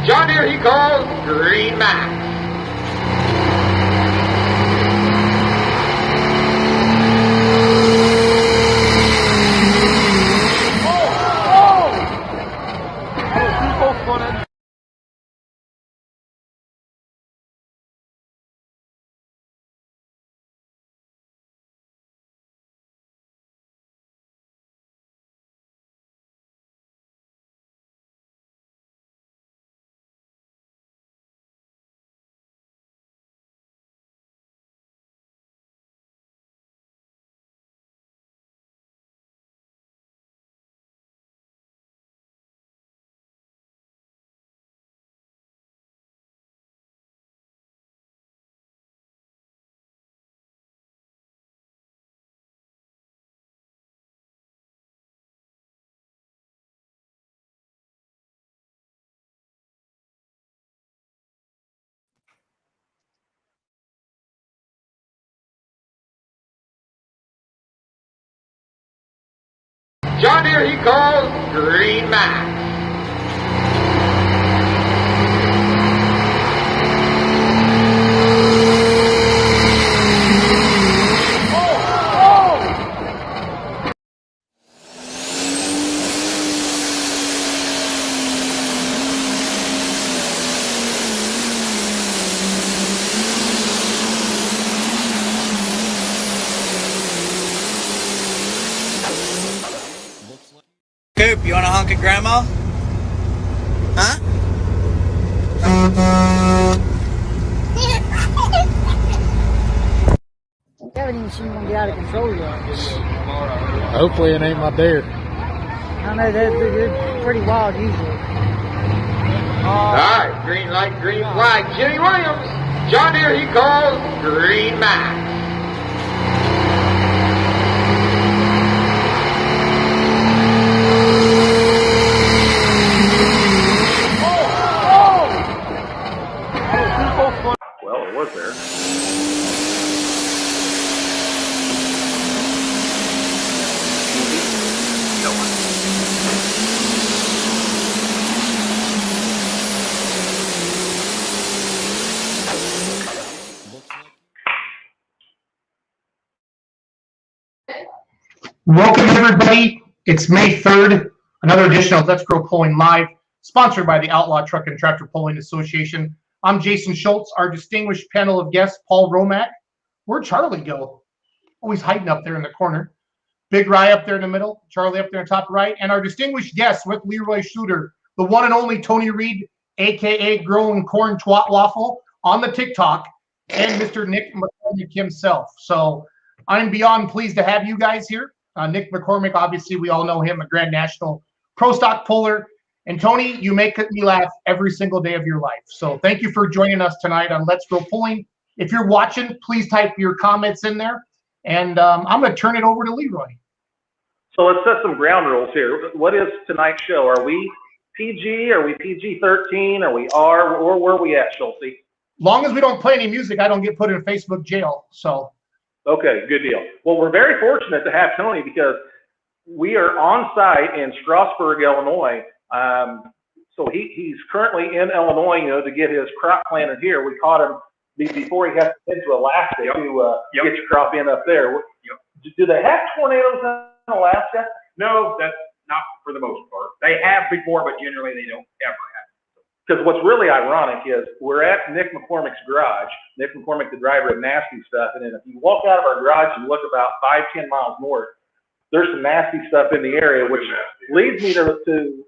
John Deere he calls Green Max. John Deere he calls Green Max. Coop, you want to honk at Grandma? Huh? I haven't even seen one get out of control yet. Hopefully it ain't my Deere. I know they're pretty wild usually. All right, green light, green flag. Jimmy Williams. John Deere he calls Green Max. Well, it was there. Welcome, everybody. It's May 3rd, another edition of Let's Grow Pulling Live, sponsored by the Outlaw Truck and Tractor Pulling Association. I'm Jason Schultz, our distinguished panel of guests, Paul Romack. Where'd Charlie go? Always hiding up there in the corner. Big Rye up there in the middle, Charlie up there in the top right, and our distinguished guest with Leroy Schluter, the one and only Tony Reid, a.k.a. Growing Corn Twat Waffle, on the TikTok, and Mr. Nick McCormick himself. So I'm beyond pleased to have you guys here. Nick McCormick, obviously, we all know him, a Grand National Pro Stock puller. And Tony, you make me laugh every single day of your life. So thank you for joining us tonight on Let's Go Pulling. If you're watching, please type your comments in there. And I'm going to turn it over to Leroy. So let's set some ground rules here. What is tonight's show? Are we PG? Are we PG-13? Are we R? Or where are we at, Schulte? Long as we don't play any music, I don't get put in Facebook jail. So. Okay, good deal. Well, we're very fortunate to have Tony because we are on site in Strasburg, Illinois. So he's currently in Illinois, to get his crop planted here. We caught him before he has to head to Alaska to get your crop in up there. Do they have tornadoes in Alaska? No, that's not for the most part. They have before, but generally they don't ever have. Because what's really ironic is we're at Nick McCormick's garage. Nick McCormick, the driver of Nasty Stuff. And then if you walk out of our garage and look about 5-10 miles north, there's some nasty stuff in the area, which leads me to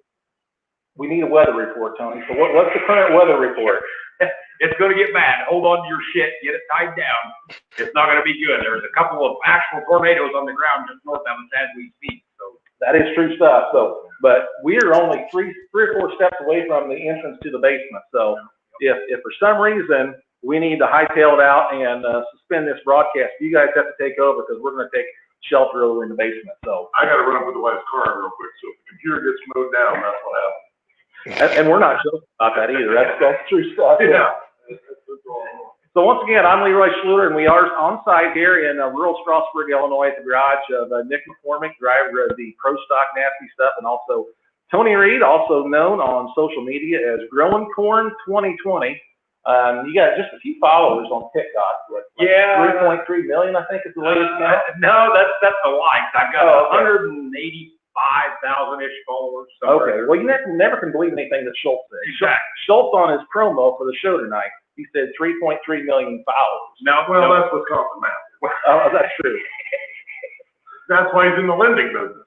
we need a weather report, Tony. So what's the current weather report? It's going to get bad. Hold on to your shit. Get it tied down. It's not going to be good. There's a couple of actual tornadoes on the ground just north of us as we speak. So that is true stuff. So, but we are only three or four steps away from the entrance to the basement. So if for some reason we need to hightail it out and suspend this broadcast, you guys have to take over because we're going to take shelter over in the basement. So I got to run up with the wife's car real quick. So if the computer gets mowed down, that's what happens. And we're not sure about that either. That's true stuff. Yeah. So once again, I'm Leroy Schluter, and we are on site here in rural Strasburg, Illinois, at the garage of Nick McCormick, driver of the Pro Stock Nasty Stuff, and also Tony Reid, also known on social media as Growing Corn 2020. You got just a few followers on TikTok. Like 3.3 million, I think, is the latest count. No, that's the likes. I've got 185,000-ish followers. Okay. Well, you never can believe anything that Schultz says. Exactly. Schultz on his promo for the show tonight, he said 3.3 million followers. No, That's Wisconsin math. Oh, that's true. That's why he's in the lending business.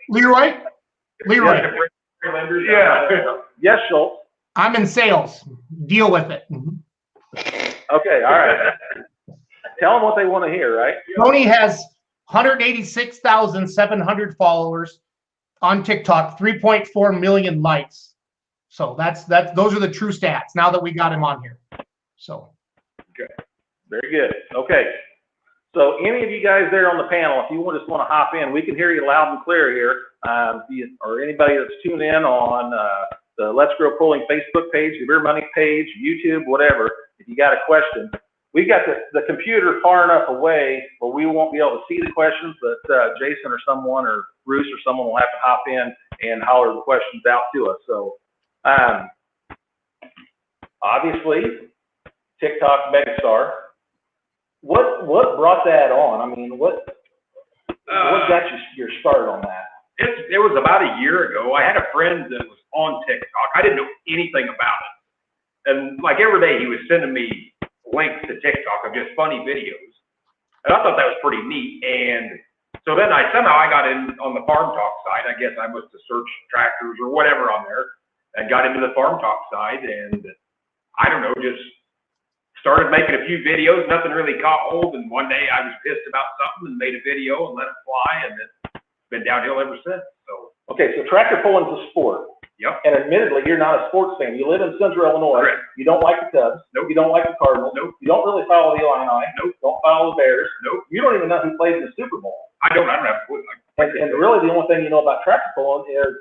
Leroy? Yeah. Yes, Schultz. I'm in sales. Deal with it. Okay, all right. Tell them what they want to hear, right? Tony has 186,700 followers on TikTok, 3.4 million likes. So those are the true stats now that we got him on here. So. Okay. Very good. Okay. So any of you guys there on the panel, if you just want to hop in, we can hear you loud and clear here. Or anybody that's tuned in on the Let's Grow Pulling Facebook page, the Beer Money page, YouTube, whatever. If you got a question, we got the computer far enough away where we won't be able to see the questions, but Jason or someone or Bruce or someone will have to hop in and holler the questions out to us. So obviously, TikTok megastar. What brought that on? I mean, what got your start on that? It was about a year ago. I had a friend that was on TikTok. I didn't know anything about it. And like every day he was sending me links to TikTok of just funny videos. And I thought that was pretty neat. And so then somehow I got in on the Farm Talk side. I guess I must have searched tractors or whatever on there and got into the Farm Talk side. And I don't know, just started making a few videos. Nothing really caught hold. And one day I was pissed about something and made a video and let it fly. And it's been downhill ever since. So. Okay, so tractor pulling's a sport. Yep. And admittedly, you're not a sports fan. You live in Central Illinois. Correct. You don't like the Cubs. Nope. You don't like the Cardinals. Nope. You don't really follow the Illini. Nope. Don't follow the Bears. Nope. You don't even know who plays in the Super Bowl. I don't have a clue. And really, the only thing you know about tractor pulling is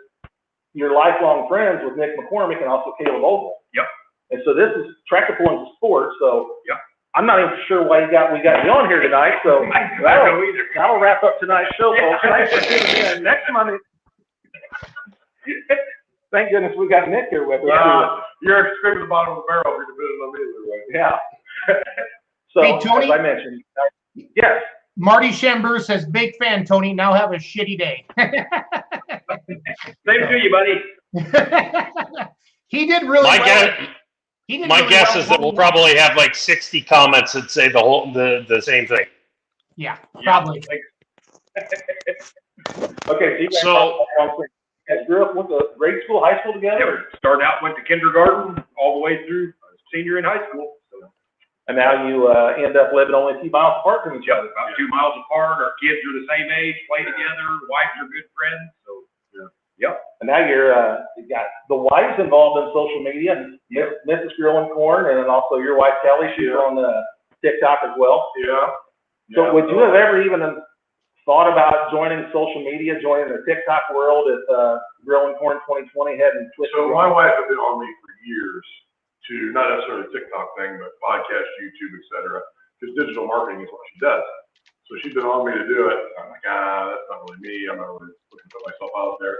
your lifelong friends with Nick McCormick and also Caleb Ogle. Yep. And so this is tractor pulling is a sport. So yep. I'm not even sure why we got you on here tonight. So that'll wrap up tonight's show, folks. Thanks for tuning in. Next Monday. Thank goodness we got Nick here with us. You're scraping the bottom of the barrel if you're depending on me either way. Yeah. So, hey, Tony, as I mentioned, yes. Marty Chambers says, big fan, Tony. Now have a shitty day. Same to you, buddy. He did really well. My guess is that we'll probably have like 60 comments that say the same thing. Yeah, probably. Okay, so you guys grew up, went to grade school, high school together? Yeah, started out, went to kindergarten, all the way through senior in high school. So. And now you end up living only a few miles apart from each other. About 2 miles apart. Our kids are the same age, play together. Wives are good friends. So, yeah. Yep. And now you got the wives involved in social media, Mrs. Growing Corn, and then also your wife Kelly. She's on TikTok as well. Yeah. So would you have ever even thought about joining social media, joining the TikTok world if Growing Corn 2020 hadn't twisted? So my wife has been on me for years to not necessarily a TikTok thing, but podcast, YouTube, etc. Because digital marketing is what she does. So she's been on me to do it. I'm like, that's not really me. I'm not really looking to put myself out there.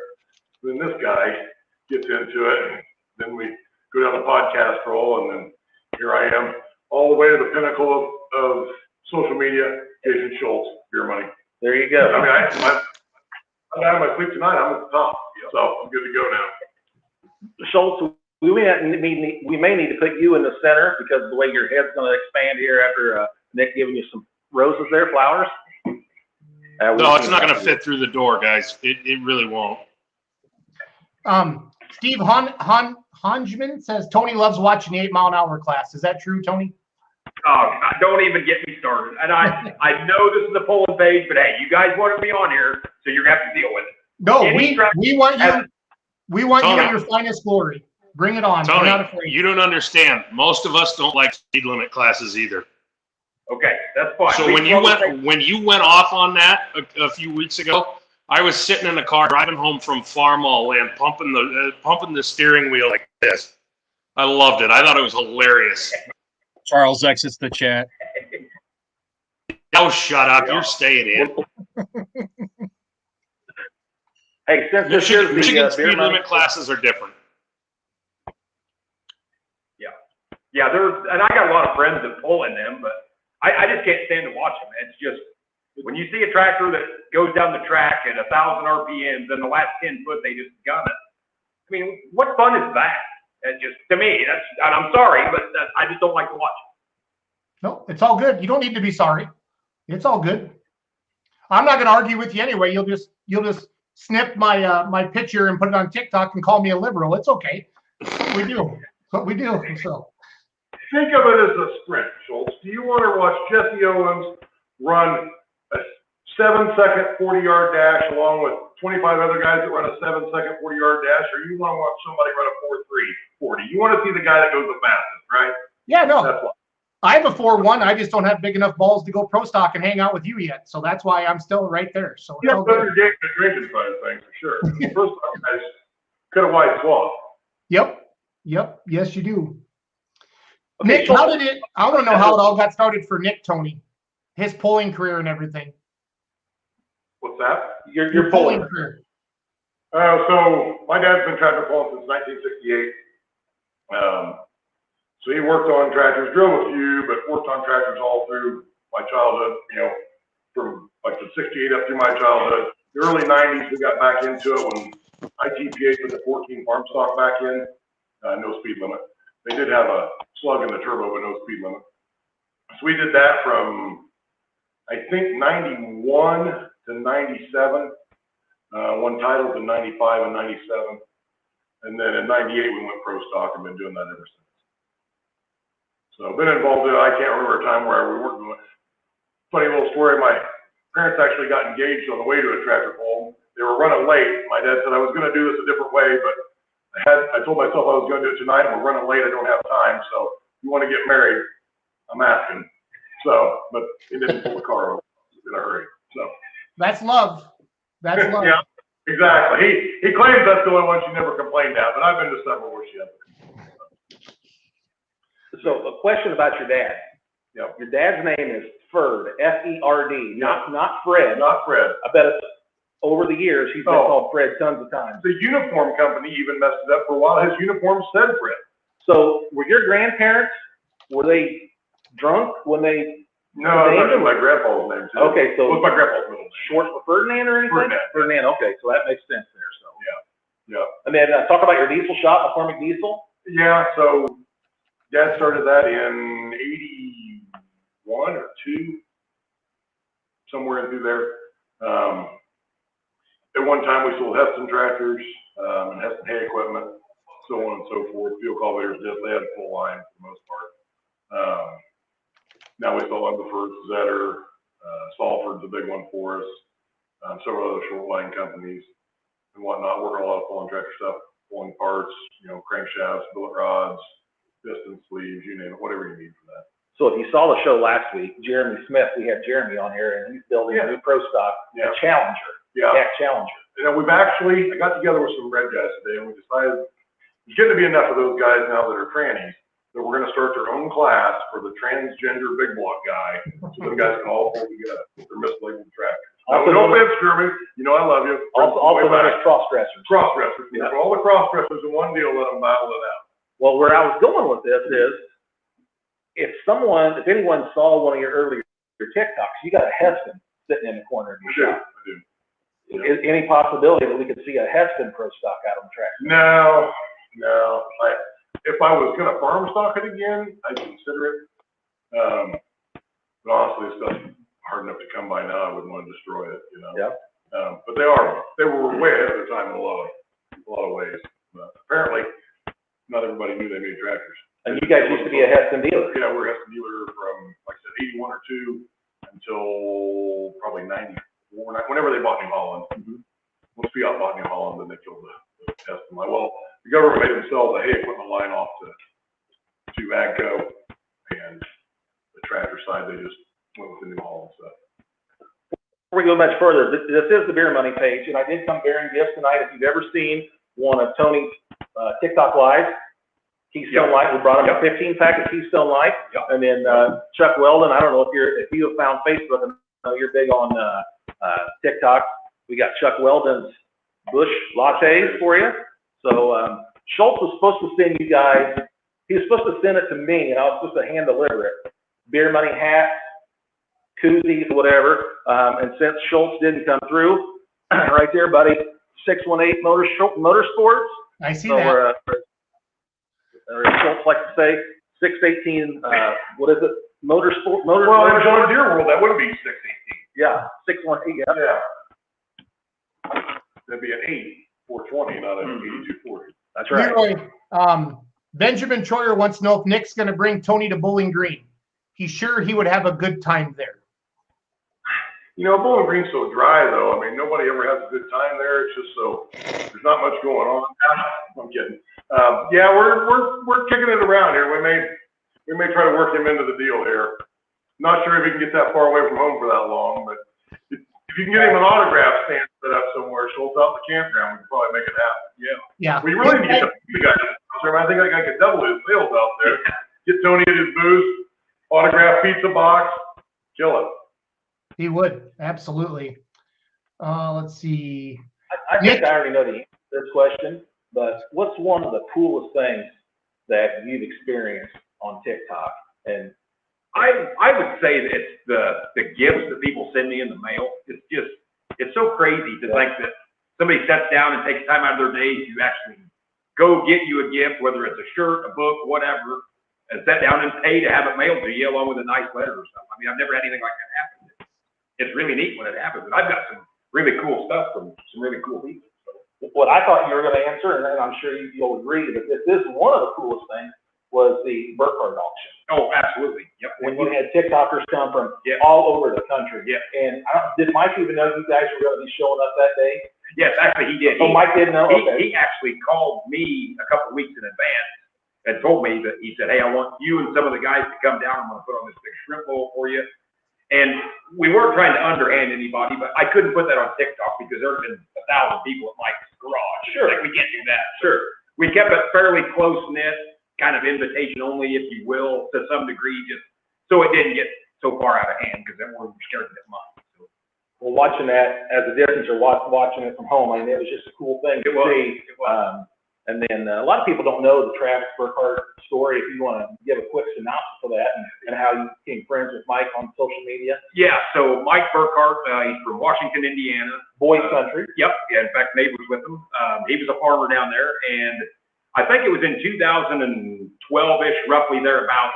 Then this guy gets into it. Then we go down the podcast role, and then here I am, all the way to the pinnacle of social media. Jason Schultz, Beer Money. There you go. I mean, I'm out of my sleep tonight. I'm at the top, so I'm good to go now. Schultz, we may need to put you in the center because of the way your head's going to expand here after Nick giving you some roses there, flowers. No, it's not going to fit through the door, guys. It really won't. Steve Honjman says Tony loves watching the 8 mile an hour class. Is that true, Tony? Oh, don't even get me started. And I know this is a polling page, but hey, you guys wanted me on here, so you're gonna have to deal with it. No, we want you. We want Tony, you in your finest glory. Bring it on. Tony, we're not afraid. You don't understand. Most of us don't like speed limit classes either. Okay, that's fine. So when you went off on that a few weeks ago, I was sitting in the car driving home from Farmall Land, pumping the steering wheel like this. I loved it. I thought it was hilarious. Charles exits the chat. Oh, shut up. You're staying in. Hey, since this is the Michigan beer speed money, limit classes are different. Yeah, and I got a lot of friends that pull in them, but I just can't stand to watch them. It's just, when you see a tractor that goes down the track at 1,000 RPMs and the last 10 foot, they just gun it. I mean, what fun is that? It just, to me, and I'm sorry, but I just don't like to watch it. No, it's all good. You don't need to be sorry. It's all good. I'm not going to argue with you anyway. You'll just snip my my picture and put it on TikTok and call me a liberal. It's okay. That's what we do. That's what we do. So Think of it as a sprint, Schultz. Do you want to watch Jesse Owens run a 7-second 40-yard dash along with 25 other guys that run a 7-second 40-yard dash, or you want to watch somebody run a 4.3 40? You want to see the guy that goes the fastest, right? yeah, no. That's why. I have a 4.1. I just don't have big enough balls to go pro stock and hang out with you yet. So that's why I'm still right there. So it's Yeah, all but good. you're getting the drinking side of things for sure. First off, guys, cut a wide swath. Yep. Yes, you do. Okay, Nick, how did it? I want to know how it all got started for Nick, Tony, his pulling career and everything. What's that? Your pulling career. So my dad's been tractor pulling since 1968. So he worked on tractors, drove a few, but worked on tractors all through my childhood, from like the 68 up through my childhood. The early 90s, we got back into it when ITPA put the 14 farm stock back in, no speed limit. They did have a slug in the turbo, but no speed limit. So we did that from, I think, 91 to 97, won titles in 95 and 97. And then in 98, we went pro stock and been doing that ever since. So I've been involved in it. I can't remember a time where we weren't doing it. Funny little story, my parents actually got engaged on the way to a tractor pull. They were running late. My dad said I was going to do this a different way, but I told myself I was going to do it tonight, and we're running late. I don't have time. So if you want to get married, I'm asking. So, but he didn't pull the car over in a hurry. So That's love. That's love. yeah, exactly. He claims that's the only one she never complained at, but I've been to several where she has. So a question about your dad. Yep. Your dad's name is Ferd, F-E-R-D, not Fred. Not Fred. I bet it's, over the years he's been called Fred tons of times. The uniform company even messed it up for a while. His uniform said Fred. So were your grandparents, were they drunk when they No, that's my grandpa's name too. Okay, so what's my grandpa's middle name? Short for Ferdinand or anything? Ferdinand. Okay, so that makes sense there. So Yeah. And then talk about your diesel shop, McCormick Diesel. Yeah, so Dad started that in 81 or 2, somewhere in through there. At one time, we sold Heston tractors, and Heston hay equipment, so on and so forth. Fuel cultivators, they had a full line for the most part. Now we sell Underford, Zetter, Salford's a big one for us, several other short line companies and whatnot. Working on a lot of pulling tractor stuff, pulling parts, crankshafts, billet rods, piston sleeves, you name it, whatever you need for that. So if you saw the show last week, Jeremy Smith, we had Jeremy on here, and he's building a new pro stock, a Challenger. Yeah. Challenger. I got together with some red guys today, and we decided there's getting to be enough of those guys now that are trannies that we're going to start their own class for the transgender big block guy, so them guys can all pull together with their mislabeled tractors. No offense, Jeremy. I love you. Also known as cross-dressers. Cross-dressers. Yeah. All the cross-dressers in one deal, let them battle it out. Well, where I was going with this is, if anyone saw one of your earlier TikToks, you got a Heston sitting in the corner of your shop. I do. Is any possibility that we could see a Heston pro stock out on the track? No. If I was going to farm stock it again, I'd consider it. But honestly, it's not hard enough to come by now. I wouldn't want to destroy it, Yeah. But they were way ahead of their time in a lot of ways. But apparently, not everybody knew they made tractors. And you guys used to be a Heston dealer. Yeah, we're a Heston dealer from, like I said, 81 or 2 until probably 94, whenever they bought New Holland. Once Fiat bought New Holland, then they killed the Heston line. Well, the government made them sell the hay equipment line off to AGCO, and the tractor side, they just went with the New Holland stuff. Before we go much further, this is the Beer Money page, and I did come bearing gifts tonight. If you've ever seen one of Tony's TikTok lives, Keystone Light, we brought him a 15-pack of Keystone Light, and then Chuck Weldon. I don't know if you have found Facebook, and you're big on TikTok. We got Chuck Weldon's bush lattes for you. So Schultz was supposed to send you guys, he was supposed to send it to me, and I was supposed to hand deliver it. Beer money hats, koozies, whatever. And since Schultz didn't come through, right there, buddy, 618 Motorsports. I see So that. or Schultz likes to say 618. What is it? Motorsport. Well, in John Deere world, that would be 618. Yeah, 618. Yeah. Yeah. That'd be an 420, not an 8240. That's right. Leroy, Benjamin Troyer wants to know if Nick's going to bring Tony to Bowling Green. He's sure he would have a good time there. You know, Bowling Green's so dry, though. I mean, nobody ever has a good time there. It's just so there's not much going on. I'm kidding. Yeah, we're kicking it around here. We may try to work him into the deal here. Not sure if he can get that far away from home for that long, but if you can get him an autograph stand set up somewhere, Schultz out in the campground, we can probably make it happen. Yeah. Yeah. We really need to get the guy. I think that guy could double his sales out there. Get Tony at his booth, autograph pizza box, kill it. He would, absolutely. Let's see. I think I already know the answer to this question, but what's one of the coolest things that you've experienced on TikTok? And I would say that it's the gifts that people send me in the mail. It's so crazy to think that somebody sits down and takes time out of their day to actually go get you a gift, whether it's a shirt, a book, whatever, and sit down and pay to have it mailed to you along with a nice letter or something. I mean, I've never had anything like that happen. It's really neat when it happens. And I've got some really cool stuff from some really cool people. what I thought you were going to answer, and I'm sure you'll agree, that this is one of the coolest things, was the Burkhart auction. Oh, absolutely. Yep. When you had TikTokers come from all over the country. Yeah. And did Mike even know you guys were going to be showing up that day? Yes, actually he did. Oh, Mike did know? He actually called me a couple of weeks in advance and told me that he said, hey, I want you and some of the guys to come down. I'm going to put on this big shrimp bowl for you. And we weren't trying to underhand anybody, but I couldn't put that on TikTok because there have been 1,000 people at Mike's garage. Sure. Like, we can't do that. Sure. We kept it fairly close-knit, kind of invitation only, if you will, to some degree, just so it didn't get so far out of hand because then we were scared to get money. So. Well, watching that as a distance or watching it from home, I mean, it was just a cool thing to see. It was. And then a lot of people don't know the Travis Burkhart story. If you want to give a quick synopsis of that and how you became friends with Mike on social media. Yeah, so Mike Burkhart, he's from Washington, Indiana. Boys country. Yep, yeah, in fact, neighbors with him. He was a farmer down there, and I think it was in 2012-ish, roughly thereabouts,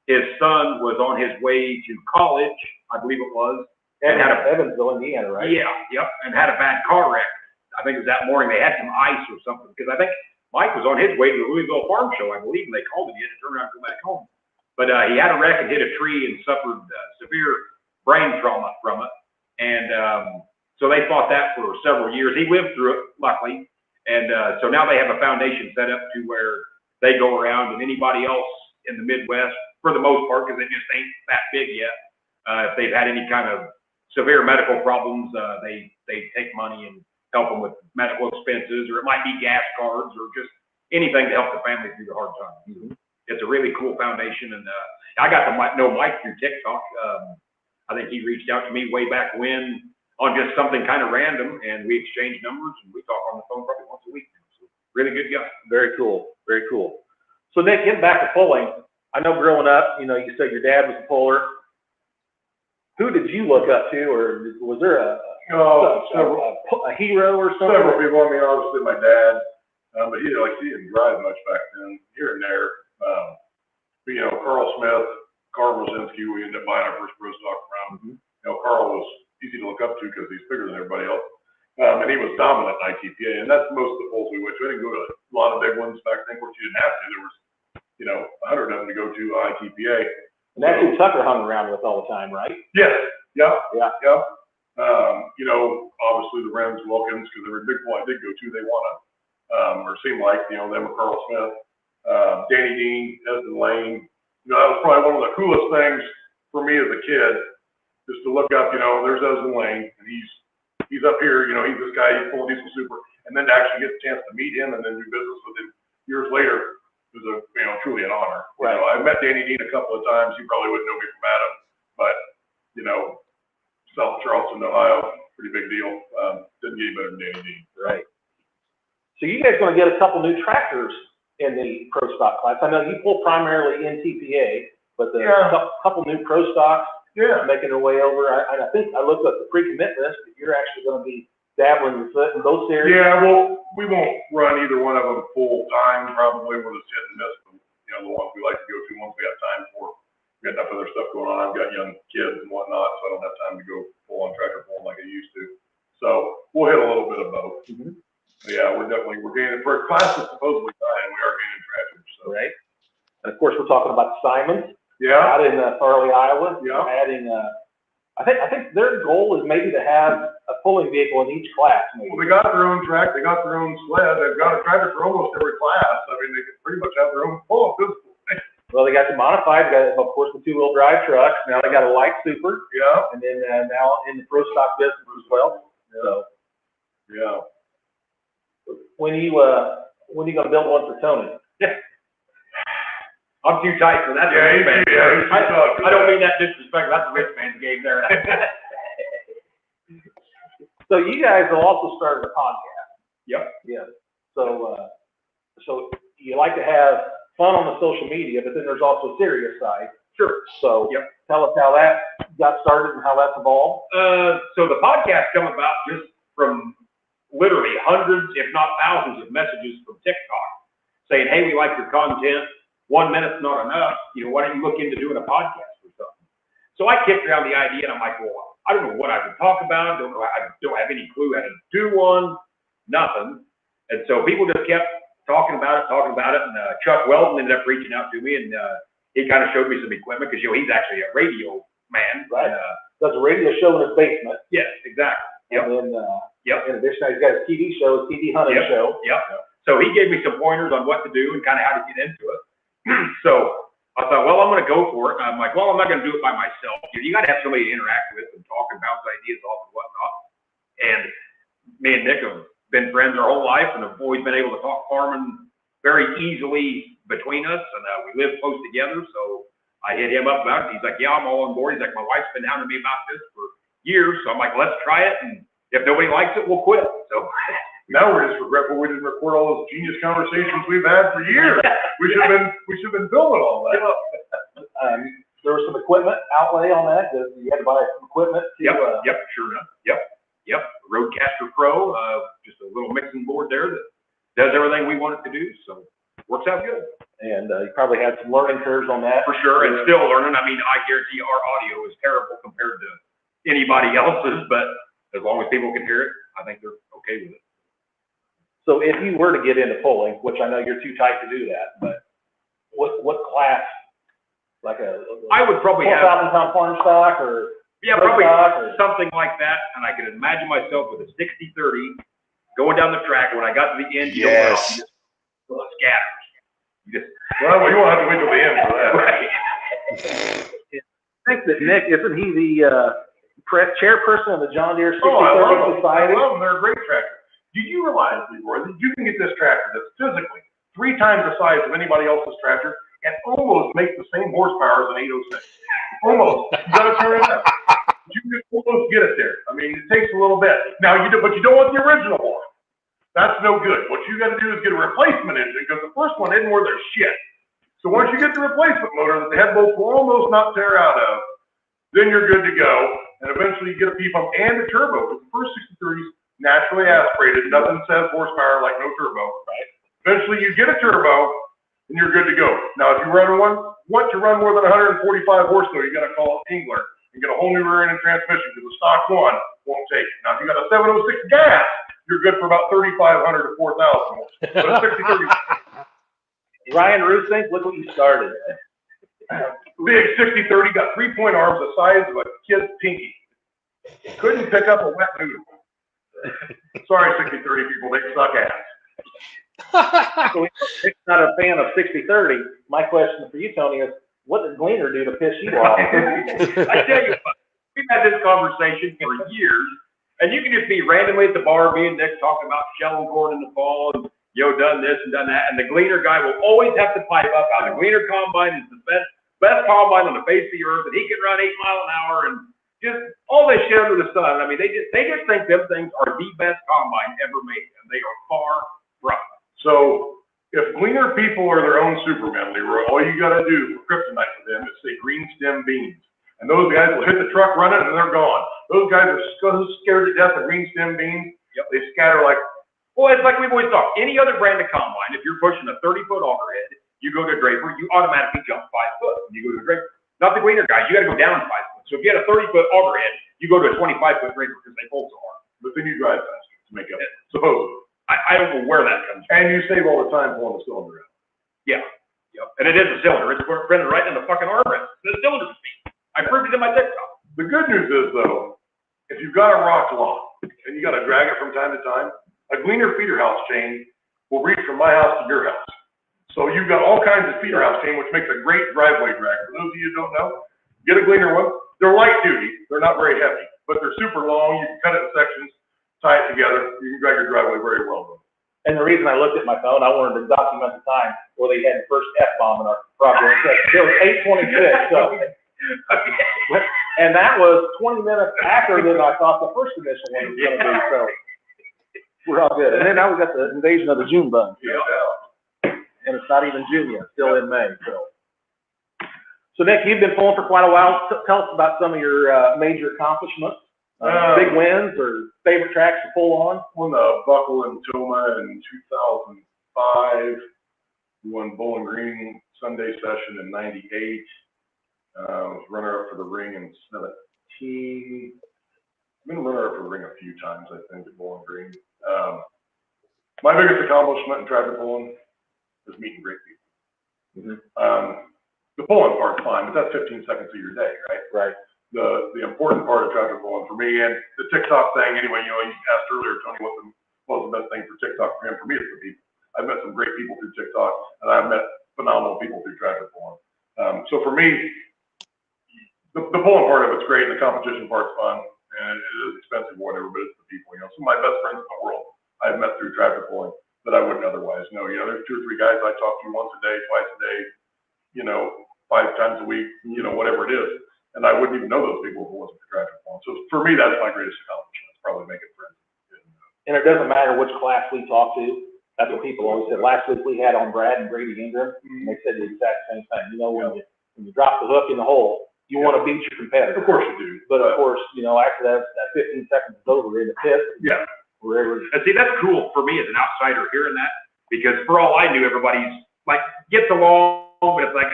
his son was on his way to college, I believe it was. And had Evansville, Indiana, right? Yeah, yep, and had a bad car wreck. I think it was that morning. They had some ice or something, because I think Mike was on his way to the Louisville Farm Show, I believe, and they called him. He had to turn around and go back home. But he had a wreck and hit a tree and suffered severe brain trauma from it. And so they fought that for several years. He lived through it, luckily. And so now they have a foundation set up to where they go around, and anybody else in the Midwest, for the most part, because it just ain't that big yet, if they've had any kind of severe medical problems, they take money and help them with medical expenses, or it might be gas cards, or just anything to help the family through the hard times. Mm-hmm. It's a really cool foundation, and I got to know Mike through TikTok. I think he reached out to me way back when on just something kind of random, and we exchanged numbers, and we talk on the phone probably once a week. So really good guy. Very cool. Very cool. So Nick, getting back to pulling, I know growing up, you said your dad was a puller. Who did you look up to, or was there a hero or something? Several people. I mean, obviously my dad, but he didn't drive much back then, here and there. But Carl Smith, Carl Rosinski, we ended up buying our first pro stock from. Carl was easy to look up to because he's bigger than everybody else, and he was dominant in ITPA, and that's most of the pulls we went to. We didn't go to a lot of big ones back then, which you didn't have to. There was 100 of them to go to ITPA. And that's who Tucker hung around with all the time, right? Yes. Yeah. Yeah. Obviously the Ren's, Wilkins, because every big pull I did go to, they won it. Or seemed like, them or Carl Smith, Danny Dean, Esden Lane. That was probably one of the coolest things for me as a kid, just to look up, there's Esden Lane, and he's up here, he's this guy, he's full of diesel super, and then to actually get the chance to meet him and then do business with him years later was truly an honor. Right. I met Danny Dean a couple of times. He probably wouldn't know me from Adam, but South Charleston, Ohio, pretty big deal. Didn't get any better than Danny Dean. Right. So you guys going to get a couple new tractors in the pro stock class. I know you pull primarily in TPA, but the couple new pro stocks making their way over. I think I looked up the pre-commit list, but you're actually going to be dabbling your foot in both series. Yeah, well, we won't run either one of them full time. Probably we'll just hit and miss them. You know, the ones we like to go to once we have time for. We got enough other stuff going on. I've got young kids and whatnot, so I don't have time to go full on tractor pulling like I used to. So we'll hit a little bit of both. Yeah, we're gaining for a class that's supposedly dying. We are gaining tractors. So. Right. And of course, we're talking about Simons. Yeah. Out in Farley, Iowa. Yeah. Adding, I think their goal is maybe to have a pulling vehicle in each class. Maybe. Well, they got their own track. They got their own sled. They've got a tractor for almost every class. I mean, they can pretty much have their own pull. Well, they got the modified. They got, of course, the two-wheel drive trucks. Now they got a light super. Yeah. And then now in the pro stock business as well. Yeah. So. Yeah. When you gonna build one for Tony? I'm too tight for that. I don't mean that disrespect. That's a rich man's game there. So you guys will also start a podcast. Yep. Yeah. So you like to have fun on the social media, but then there's also a serious side. Sure. So tell us how that got started and how that's evolved. So the podcast come about just from literally hundreds, if not thousands, of messages from TikTok saying, "Hey, we like your content. 1 minute's not enough. You know, why don't you look into doing a podcast or something?" So I kicked around the idea, and I'm like, well, I don't know what I would talk about. I don't have any clue how to do one. Nothing. And so people just kept talking about it. And Chuck Weldon ended up reaching out to me, and he kind of showed me some equipment because, you know, he's actually a radio man. Right. Does a radio show in his basement. Yes, exactly. Yep. And then, in addition, he's got a TV show, a TV hunting show. Yep. So he gave me some pointers on what to do and kind of how to get into it. So I thought, well, I'm going to go for it. And I'm like, well, I'm not going to do it by myself. You got to have somebody to interact with and talk and bounce ideas off and whatnot. And me and Nick have been friends our whole life and have always been able to talk farming very easily between us. And we live close together. So I hit him up about it. He's like, yeah, I'm all on board. He's like, my wife's been hounding me about this for years. So I'm like, let's try it. And if nobody likes it, we'll quit. So now we're just regretful we didn't record all those genius conversations we've had for years. We should have been filming all that. There was some equipment outlay on that. You had to buy some equipment. Sure enough. Yep. Roadcaster Pro, just a little mixing board there that does everything we want it to do. So works out good. And you probably had some learning curves on that. For sure, and still learning. I mean, I guarantee our audio is terrible compared to anybody else's, but as long as people can hear it, I think they're okay with it. So if you were to get into pulling, which I know you're too tight to do that, but what class, like I would probably have 4,000-pound farm stock or probably something like that, and I could imagine myself with a 60-30 going down the track. When I got to the end, you don't just scatters. Well, you won't have to wait till the end for that. Right. I think that Nick, isn't he the chairperson of the John Deere 60 Society? I love them. They're a great tractor. Do you realize, Leroy, that you can get this tractor that's physically 3 times the size of anybody else's tractor and almost make the same horsepower as an 806? Almost. You gotta turn it up. You can almost get it there. I mean, it takes a little bit. Now, but you don't want the original one. That's no good. What you got to do is get a replacement engine because the first one isn't worth their shit. So once you get the replacement motor that the head bolts will almost not tear out of, then you're good to go. And eventually you get a P pump and a turbo. But the first 60-30s naturally aspirated. Nothing says horsepower like no turbo. Right. Eventually you get a turbo and you're good to go. Now if you run want to run more than 145 horsepower, you got to call it Engler and get a whole new rear end and transmission because the stock one won't take it. Now if you got a 706 gas, you're good for about 3,500 to 4,000 horsepower. But a 60-30. Ryan Rusink, look what you started. Big 60-30, got 3-point arms the size of a kid's pinky. Couldn't pick up a wet noodle. Sorry, 60-30 people, they suck ass. So Nick's not a fan of 60-30. My question for you, Tony, is what does Gleaner do to piss you off? I tell you what, we've had this conversation for years, and you can just be randomly at the bar, me and Nick talking about shelling corn in the fall, and done this and done that, and the Gleaner guy will always have to pipe up how the Gleaner combine is the best combine on the face of the earth, and he can run 8 miles an hour, and just all this shit under the sun. I mean, they just think them things are the best combine ever made, and they are far Right. So if gleaner people are their own Superman, Leroy, all you got to do for kryptonite for them is say green stem beans. And those guys will hit the truck running and they're gone. Those guys are so scared to death of green stem beans. Yep. They scatter like, well, it's like we've always talked. Any other brand of combine, if you're pushing a 30-foot augerhead, you go to a Draper, you automatically jump 5 foot when you go to a Draper. Not the gleaner guys, you got to go down 5 foot. So if you had a 30-foot augerhead, you go to a 25-foot Draper because they fold so hard. But then you drive faster to make up. Supposedly. I don't know where that comes from. And you save all the time pulling the cylinder out. Yeah. Yep. And it is a cylinder. It's printed right in the fucking armrest. The cylinder speed. I proved it in my TikTok. The good news is, though, if you've got a rock lawn and you got to drag it from time to time, a gleaner feeder house chain will reach from my house to your house. So you've got all kinds of feeder house chain, which makes a great driveway drag. For those of you who don't know, get a gleaner one. They're light duty. They're not very heavy, but they're super long. You can cut it in sections, tie it together. You can drag your driveway very well. And the reason I looked at my phone, I wanted to document the time where they had the first F-bomb in our property. It was 8:26, so. And that was 20 minutes after than I thought the first initial one was going to be, so. We're all good. And then now we got the invasion of the June bug. Yeah. And it's not even June yet, still in May, so. So Nick, you've been pulling for quite a while. Tell us about some of your major accomplishments. Big wins or favorite tracks to pull on? Won the Buckle in Toma in 2005. Won Bowling Green Sunday session in 98. Was runner-up for the ring in 17. I've been runner-up for the ring a few times, I think, at Bowling Green. My biggest accomplishment in tractor pulling is meeting great people. The pulling part's fine, but that's 15 seconds of your day, right? Right. The important part of tractor pulling for me, and the TikTok thing anyway, you asked earlier, Tony, what was the best thing for TikTok for him? For me, it's the people. I've met some great people through TikTok, and I've met phenomenal people through tractor pulling. So for me, the pulling part of it's great, and the competition part's fun, and it is expensive or whatever, but it's the people. Some of my best friends in the world I've met through tractor pulling that I wouldn't otherwise know. There's 2 or 3 guys I talk to once a day, twice a day, 5 times a week, whatever it is. And I wouldn't even know those people if it wasn't for tractor pulling. So for me, that's my greatest accomplishment. It's probably making friends. And it doesn't matter which class we talk to. That's what people always said. Last week we had on Brad and Brady Ingram, and they said the exact same thing. When you drop the hook in the hole, you want to beat your competitor. Of course you do. But of course, after that 15 seconds is over in the pit. Yeah. Wherever. And see, that's cool for me as an outsider hearing that, because for all I knew, everybody's like gets along, but it's like,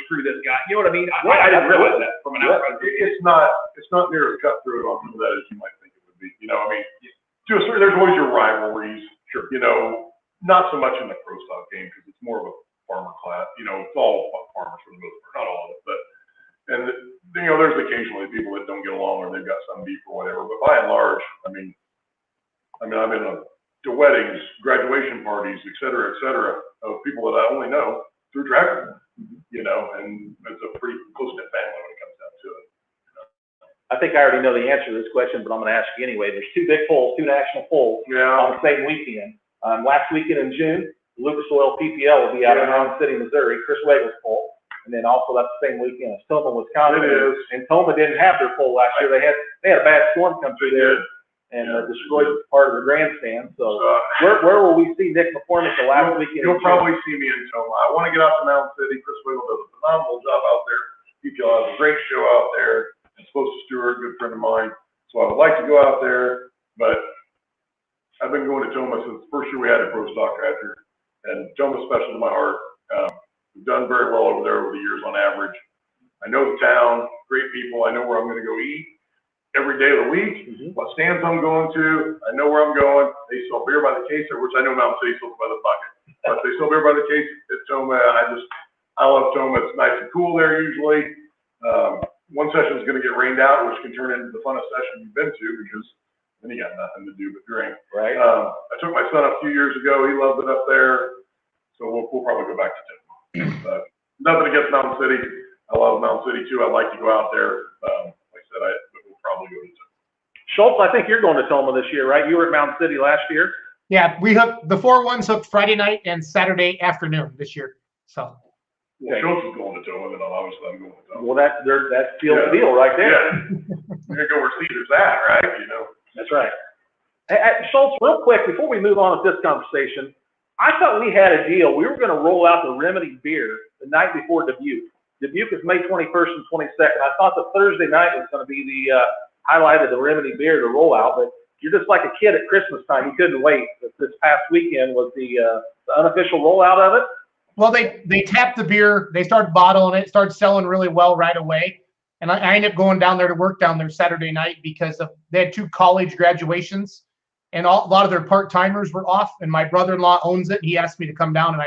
screw this guy. You know what I mean? I didn't realize that from an outsider. It's not near as cutthroat on some of that as you might think it would be. There's always your rivalries. Sure. Not so much in the pro stock game because it's more of a farmer class. It's all farmers for the most part, not all of it, but. And there's occasionally people that don't get along or they've got some beef or whatever. But by and large, I've been to weddings, graduation parties, et cetera, of people that I only know through tractor. And it's a pretty close-knit family when it comes down to it. I think I already know the answer to this question, but I'm going to ask you anyway. There's 2 big polls, 2 national polls on the same weekend. Last weekend in June, Lucas Oil PPL will be out in Mound City, Missouri, Chris Wagel's poll. And then also that's the same weekend as Toma, Wisconsin. It is. And Toma didn't have their poll last year. They had a bad storm come through there and destroyed part of the grandstand. So where will we see Nick McCormick the last weekend? You'll probably see me in Toma. I want to get out to Mound City. Chris Wiggle does a phenomenal job out there. PPL has a great show out there. And Supposed to Stewart, good friend of mine. So I would like to go out there, but I've been going to Toma since the first year we had a pro stock tractor. And Toma's special to my heart. We've done very well over there over the years on average. I know the town, great people. I know where I'm going to go eat every day of the week, what stands I'm going to. I know where I'm going. They sell beer by the case, which I know Mountain City sells by the bucket. But they sell beer by the case at Toma. I love Toma. It's nice and cool there usually. One session is going to get rained out, which can turn into the funnest session you've been to because then you got nothing to do but drink. Right. I took my son a few years ago. He loved it up there. So we'll probably go back to Toma. Nothing against Mountain City. I love Mountain City too. I'd like to go out there. Like I said, we'll probably go to Toma. Schultz, I think you're going to Toma this year, right? You were at Mountain City last year. Yeah, we hooked the 4-1s hooked Friday night and Saturday afternoon this year. So. Well, Schultz is going to Toma, then obviously I'm going to Toma. Well, that seals the deal right there. Yeah. You're gonna go where Caesar's at, right? That's right. Hey, Schultz, real quick before we move on with this conversation. I thought we had a deal. We were going to roll out the Remedy beer the night before Dubuque. Dubuque is May 21st and 22nd. I thought the Thursday night was going to be the highlight of the Remedy beer to roll out, but you're just like a kid at Christmas time. You couldn't wait. This past weekend was the unofficial rollout of it. Well, they tapped the beer. They started bottling it, started selling really well right away. And I ended up going down there to work down there Saturday night because they had 2 college graduations, and a lot of their part-timers were off, and my brother-in-law owns it. He asked me to come down, and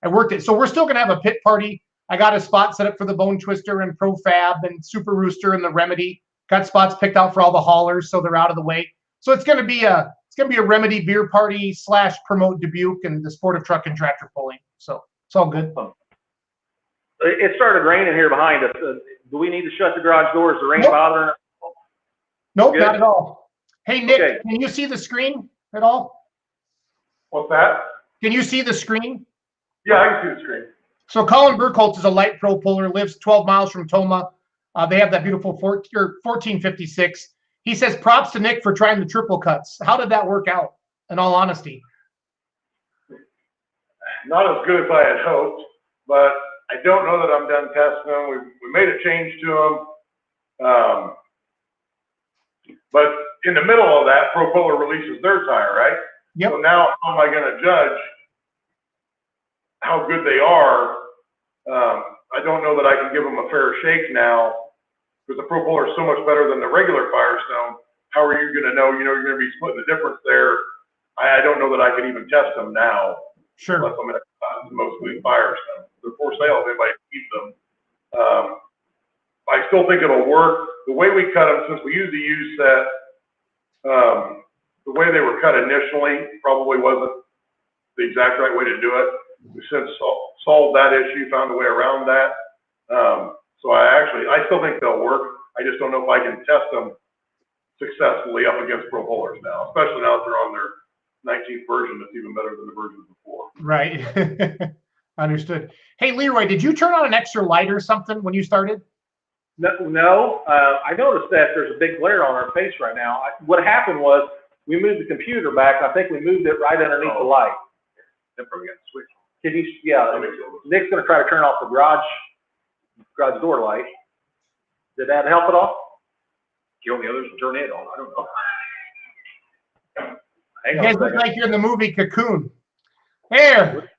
I worked it. So we're still going to have a pit party. I got a spot set up for the Bone Twister and Profab and Super Rooster and the Remedy. Got spots picked out for all the haulers, so they're out of the way. So it's going to be a Remedy beer party / promote Dubuque and the sport of truck and tractor pulling. So it's all good. It started raining here behind us. Do we need to shut the garage doors? Is the rain bothering us? Nope, Good. not at all. Hey, Nick, Okay. Can you see the screen at all? What's that? Can you see the screen? Yeah, I can see the screen. So Colin Burkhart is a light pro puller, lives 12 miles from Toma. They have that beautiful 1456. He says, props to Nick for trying the triple cuts. How did that work out, in all honesty? Not as good as I had hoped, but I don't know that I'm done testing them. We made a change to them. But in the middle of that, Pro Puller releases their tire, right? Yep. So now how am I going to judge how good they are? I don't know that I can give them a fair shake now because the Pro Puller is so much better than the regular Firestone. How are you going to know? You're going to be splitting the difference there. I don't know that I can even test them now. Sure. Unless I'm at mostly Firestone. They're for sale if anybody needs them. I still think it'll work. The way we cut them, since we use the U set, the way they were cut initially probably wasn't the exact right way to do it. We since solved that issue, found a way around that. So I still think they'll work. I just don't know if I can test them successfully up against Pro Pullers now, especially now that they're on their 19th version that's even better than the versions before. Right. Understood. Hey, Leroy, did you turn on an extra light or something when you started? No. I noticed that there's a big glare on our face right now. What happened was we moved the computer back. I think we moved it right underneath the light. That probably got switched. Can you? Yeah. Nick's going to try to turn off the garage door light. Did that help at all? Kill the others and turn it on. I don't know. Hang You on guys a look second. like you're in the movie Cocoon. There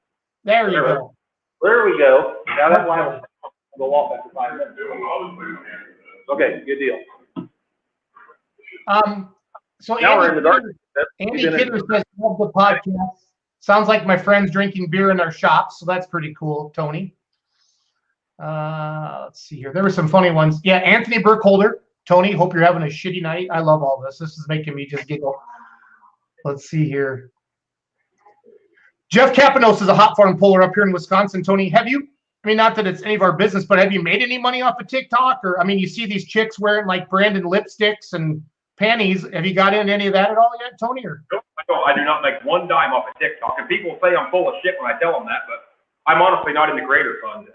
you go. There we go. Now that light will go off after 5 minutes. Okay, good deal. So Now we're in the dark. Andy Kidder says, love the podcast. Sounds like my friends drinking beer in their shops, so that's pretty cool, Tony. Let's see here. There were some funny ones. Yeah, Anthony Burkholder. Tony, hope you're having a shitty night. I love all this. This is making me just giggle. Let's see here. Jeff Kapanos is a hot farm puller up here in Wisconsin. Tony, have you, I mean, not that it's any of our business, but have you made any money off of TikTok? Or, I mean, you see these chicks wearing like branded lipsticks and panties. Have you got into any of that at all yet, Tony? Or? Nope, I do not make one dime off of TikTok. And people say I'm full of shit when I tell them that, but I'm honestly not in the Greater Fund.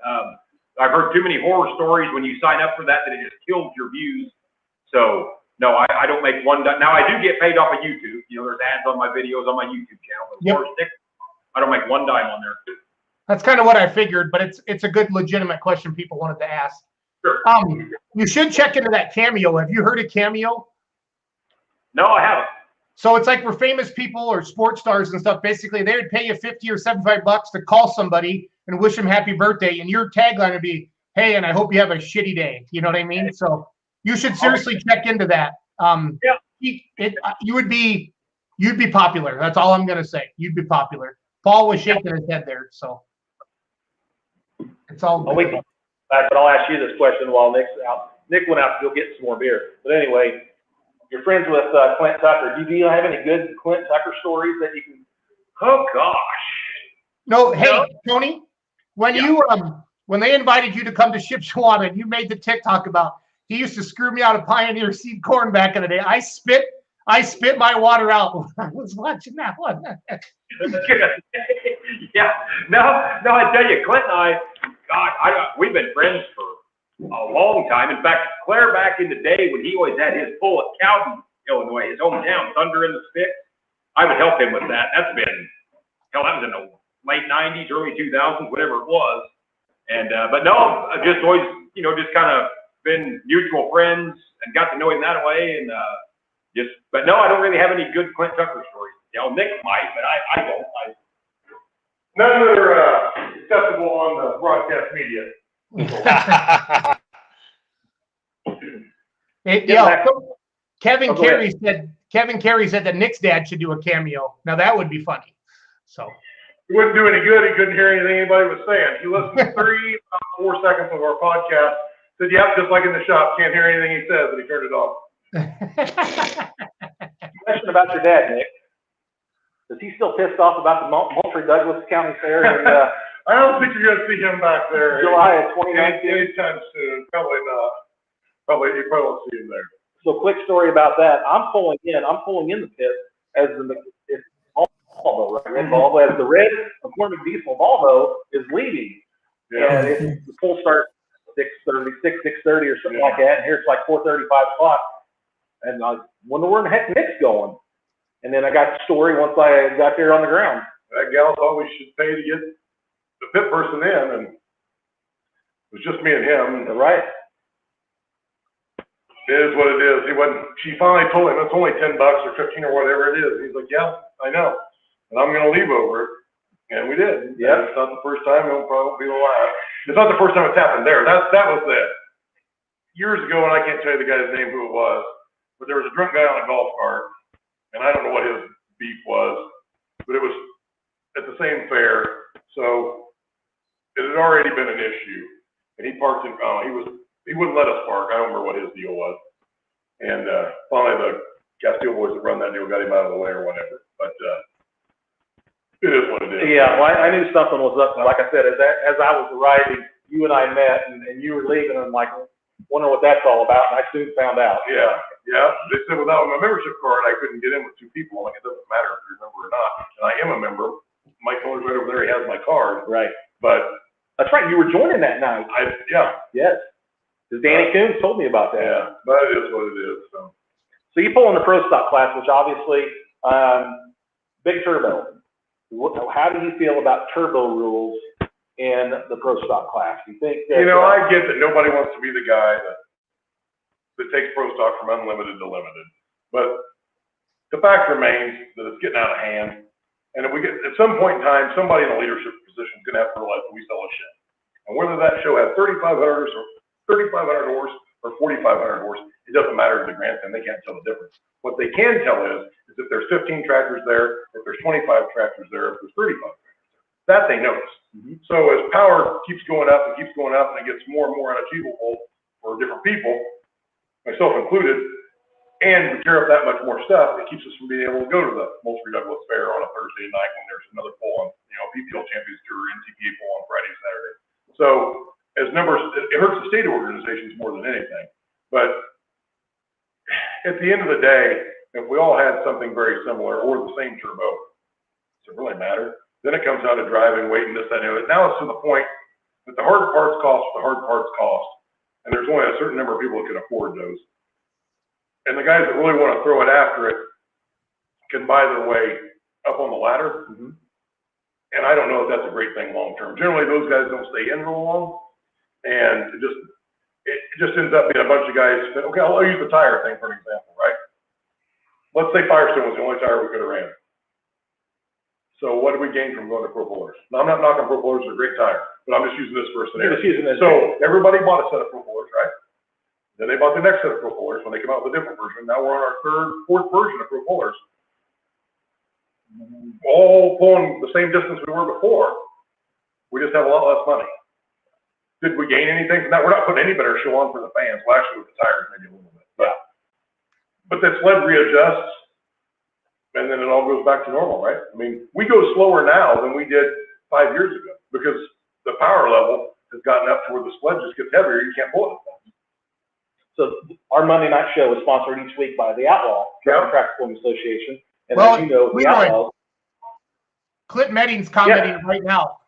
I've heard too many horror stories when you sign up for that it just kills your views. So, no, I don't make one dime. Now, I do get paid off of YouTube. You know, there's ads on my videos on my YouTube channel. But as far as TikTok, I don't make one dime on there. That's kind of what I figured, but it's a good legitimate question people wanted to ask. Sure. You should check into that Cameo. Have you heard of Cameo? No, I haven't. So it's like for famous people or sports stars and stuff. Basically, they would pay you $50 or $75 to call somebody and wish them happy birthday, and your tagline would be, "Hey, and I hope you have a shitty day." You know what I mean? So you should seriously check into that. You'd be popular. That's all I'm gonna say. You'd be popular. Paul was shaking his head there, so it's all good. But I'll ask you this question while Nick's out. Nick went out to go get some more beer. But anyway, you're friends with Clint Tucker. Do you have any good Clint Tucker stories that you can? Oh gosh. No, hey Tony, when when they invited you to come to Shipshewana and you made the TikTok about he used to screw me out of Pioneer seed corn back in the day. I spit my water out when I was watching that one. Yeah. No, I tell you, Clint and I, God, we've been friends for a long time. In fact, Claire back in the day when he always had his pull at Cowden, Illinois, his hometown, Thunder in the Stick, I would help him with that. That's been hell, that was in the late 90s, early 2000s, whatever it was. And, but no, I've just always, you know, just kind of been mutual friends and got to know him that way. And, but no, I don't really have any good Clint Tucker stories. You know, Nick might, but I don't. None that are acceptable on the broadcast media. Kevin Carey said that Nick's dad should do a cameo. Now that would be funny. So It wouldn't do any good. He couldn't hear anything anybody was saying. He listened to 4 seconds of our podcast. Said, "Yep, just like in the shop, can't hear anything he says," and he turned it off. Question about your dad, Nick. Is he still pissed off about the Moultrie Douglas County Fair in I don't think you're going to see him back there. July of 2019? Anytime soon. Probably not. You probably won't see him there. So, quick story about that. I'm pulling in the pit as it's Volvo, right? Red Volvo, as the red McCormick diesel Volvo is leaving. Yeah. And the full start 6:30 or something like that. And here it's like 4:30, 5 o'clock. And I wonder where the heck Nick's going. And then I got the story once I got there on the ground. That gal thought we should pay to get the pit person in, and it was just me and him. Right. It is what it is. She finally told him it's only $10 or 15 or whatever it is. He's like, "Yeah, I know, and I'm going to leave over it." And we did. Yeah. It's not the first time. It'll probably be the last. It's not the first time it's happened there. That was it. Years ago, and I can't tell you the guy's name who it was, but there was a drunk guy on a golf cart, and I don't know what his beef was, but it was at the same fair. So it had already been an issue, and he parked in. He wouldn't let us park. I don't remember what his deal was. And finally, the Castile boys that run that deal got him out of the way or whatever. But it is what it is. Yeah, well, I knew something was up. Like I said, as I was arriving, you and I met, and you were leaving, and I'm like, wondering what that's all about. And I soon found out. Yeah. They said without my membership card, I couldn't get in with 2 people. I'm like, it doesn't matter if you're a member or not. And I am a member. Mike Miller's right over there. He has my card. Right. But that's right. You were joining that night. Yes. Because Danny Coons told me about that. Yeah, but it is what it is. So you pull in the pro stock class, which obviously, big turbo. How do you feel about turbo rules in the pro stock class? Do you think that, I get that nobody wants to be the guy that takes pro stock from unlimited to limited. But the fact remains that it's getting out of hand. And if we get, at some point in time, somebody in a leadership position is going to have to realize that we sell a shit. And whether that show has 3,500 horse or 4,500 horse, it doesn't matter to the grandstand. They can't tell the difference. What they can tell is if there's 15 tractors there, if there's 25 tractors there, if there's 35 tractors there. That they notice. Mm-hmm. So as power keeps going up and it gets more and more unachievable for different people, myself included, and we tear up that much more stuff, it keeps us from being able to go to the Moultrie Douglas Fair on a Thursday night when there's another pull on, PPL Champions Tour, NTPA pull on Friday, Saturday. So as numbers, it hurts the state organizations more than anything. But at the end of the day, if we all had something very similar or the same turbo, does it really matter? Then it comes down to driving, weighting, this, that, and the other. Now it's to the point that the hard parts cost what the hard parts cost. And there's only a certain number of people that can afford those. And the guys that really want to throw it after it can buy their way up on the ladder. Mm-hmm. And I don't know if that's a great thing long term. Generally, those guys don't stay in real long. And it just ends up being a bunch of guys. Okay, I'll use the tire thing for an example, right? Let's say Firestone was the only tire we could have ran. So what did we gain from going to Pro Pullers? Now, I'm not knocking Pro Pullers, they're a great tire, but I'm just using this for a scenario. So everybody bought a set of Pro Pullers, right? Then they bought the next set of Pro Pullers when they came out with a different version. Now we're on our fourth version of Pro Pullers. All pulling the same distance we were before. We just have a lot less money. Did we gain anything from that? We're not putting any better show on for the fans. Well, actually, with the tires, maybe a little bit. But that sled readjusts, and then it all goes back to normal, right? I mean, we go slower now than we did 5 years ago because the power level has gotten up to where the sled just gets heavier. You can't pull it. So our Monday night show is sponsored each week by the Outlaw Track Pulling Association. And well, as you know, the Outlaws. Clip Medding's commenting right now.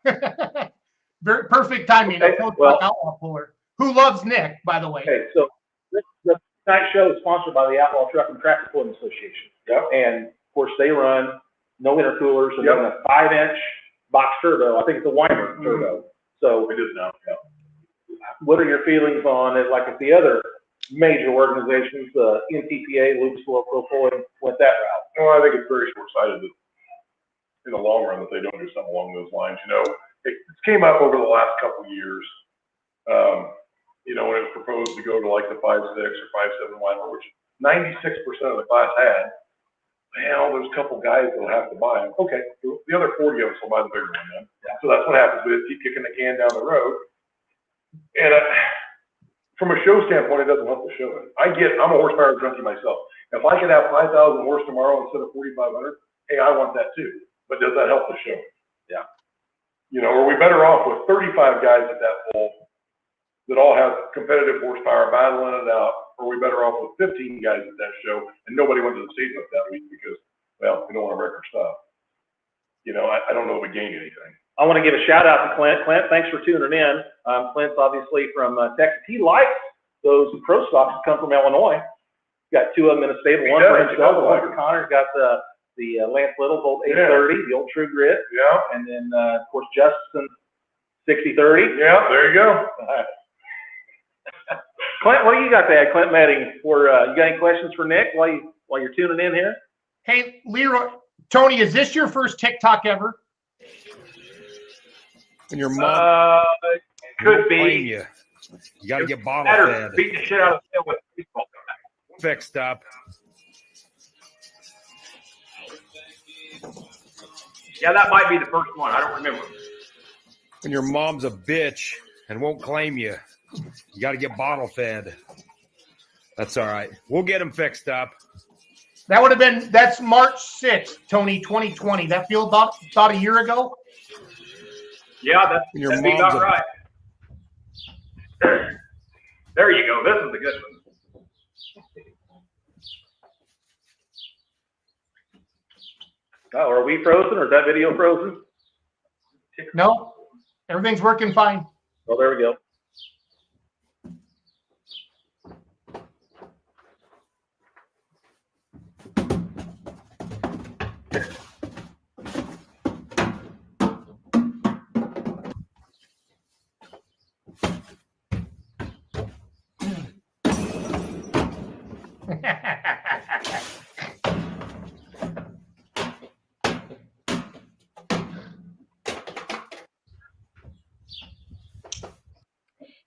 Very perfect timing. Okay, Outlaw puller who loves Nick, by the way. Okay, so the night show is sponsored by the Outlaw Truck and Tractor Pulling Association. Yep. And of course, they run no intercoolers, and then a 5-inch box turbo. I think it's a Weimer turbo. So It is now, yeah. what are your feelings on it? Like if the other major organizations, the NTPA, Lucas Oil Pro went that route? Well, I think it's very short-sighted that in the long run that they don't do something along those lines. You know, it came up over the last couple of years. You know, when it was proposed to go to like the 5.6 or 5.7 Weimer, which 96% of the class had. Well, there's a couple guys that'll have to buy them. Okay, the other 40 of us will buy the bigger one then. Yeah. So that's what happens with it. Keep kicking the can down the road. And from a show standpoint, it doesn't help the show. I'm a horsepower junkie myself. If I could have 5,000 horse tomorrow instead of 4,500, hey, I want that too. But does that help the show? Yeah. You know, are we better off with 35 guys at that pole that all have competitive horsepower battling it out? Or are we better off with 15 guys at that show and nobody went to the state hook that week because, well, we don't want to wreck our stuff? You know, I don't know if we gained anything. I want to give a shout out to Clint. Clint, thanks for tuning in. Clint's obviously from Texas. He likes those pro stocks that come from Illinois. Got 2 of them in a stable. One for himself. One for Connor's got the Lance Little Volt 830, the old True Grit. Yeah. And then, of course, Justin 6030. Yeah, there you go. Clint, what do you got to add? Clint Medding, you got any questions for Nick while you're tuning in here? Hey, Leroy, Tony, is this your first TikTok ever? And your mom Could be. you. You got to get bottle Better fed. beat the shit out of the with baseball. Fixed up. Yeah, that might be the first one. I don't remember. And your mom's a bitch and won't claim you. You got to get bottle fed. That's all right. We'll get them fixed up. That would have been, that's March 6th, Tony, 2020. That feels about a year ago? Yeah, that'd be about right. There you go. This is the good one. Oh, are we frozen or is that video frozen? No, everything's working fine. Oh, there we go.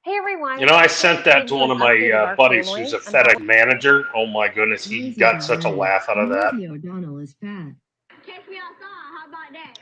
Hey everyone. You know, I sent that to one of my buddies who's a FedEx manager. Oh my goodness, he got such a laugh out of that. Rosie O'Donnell is fat. Catch me outside. How about that?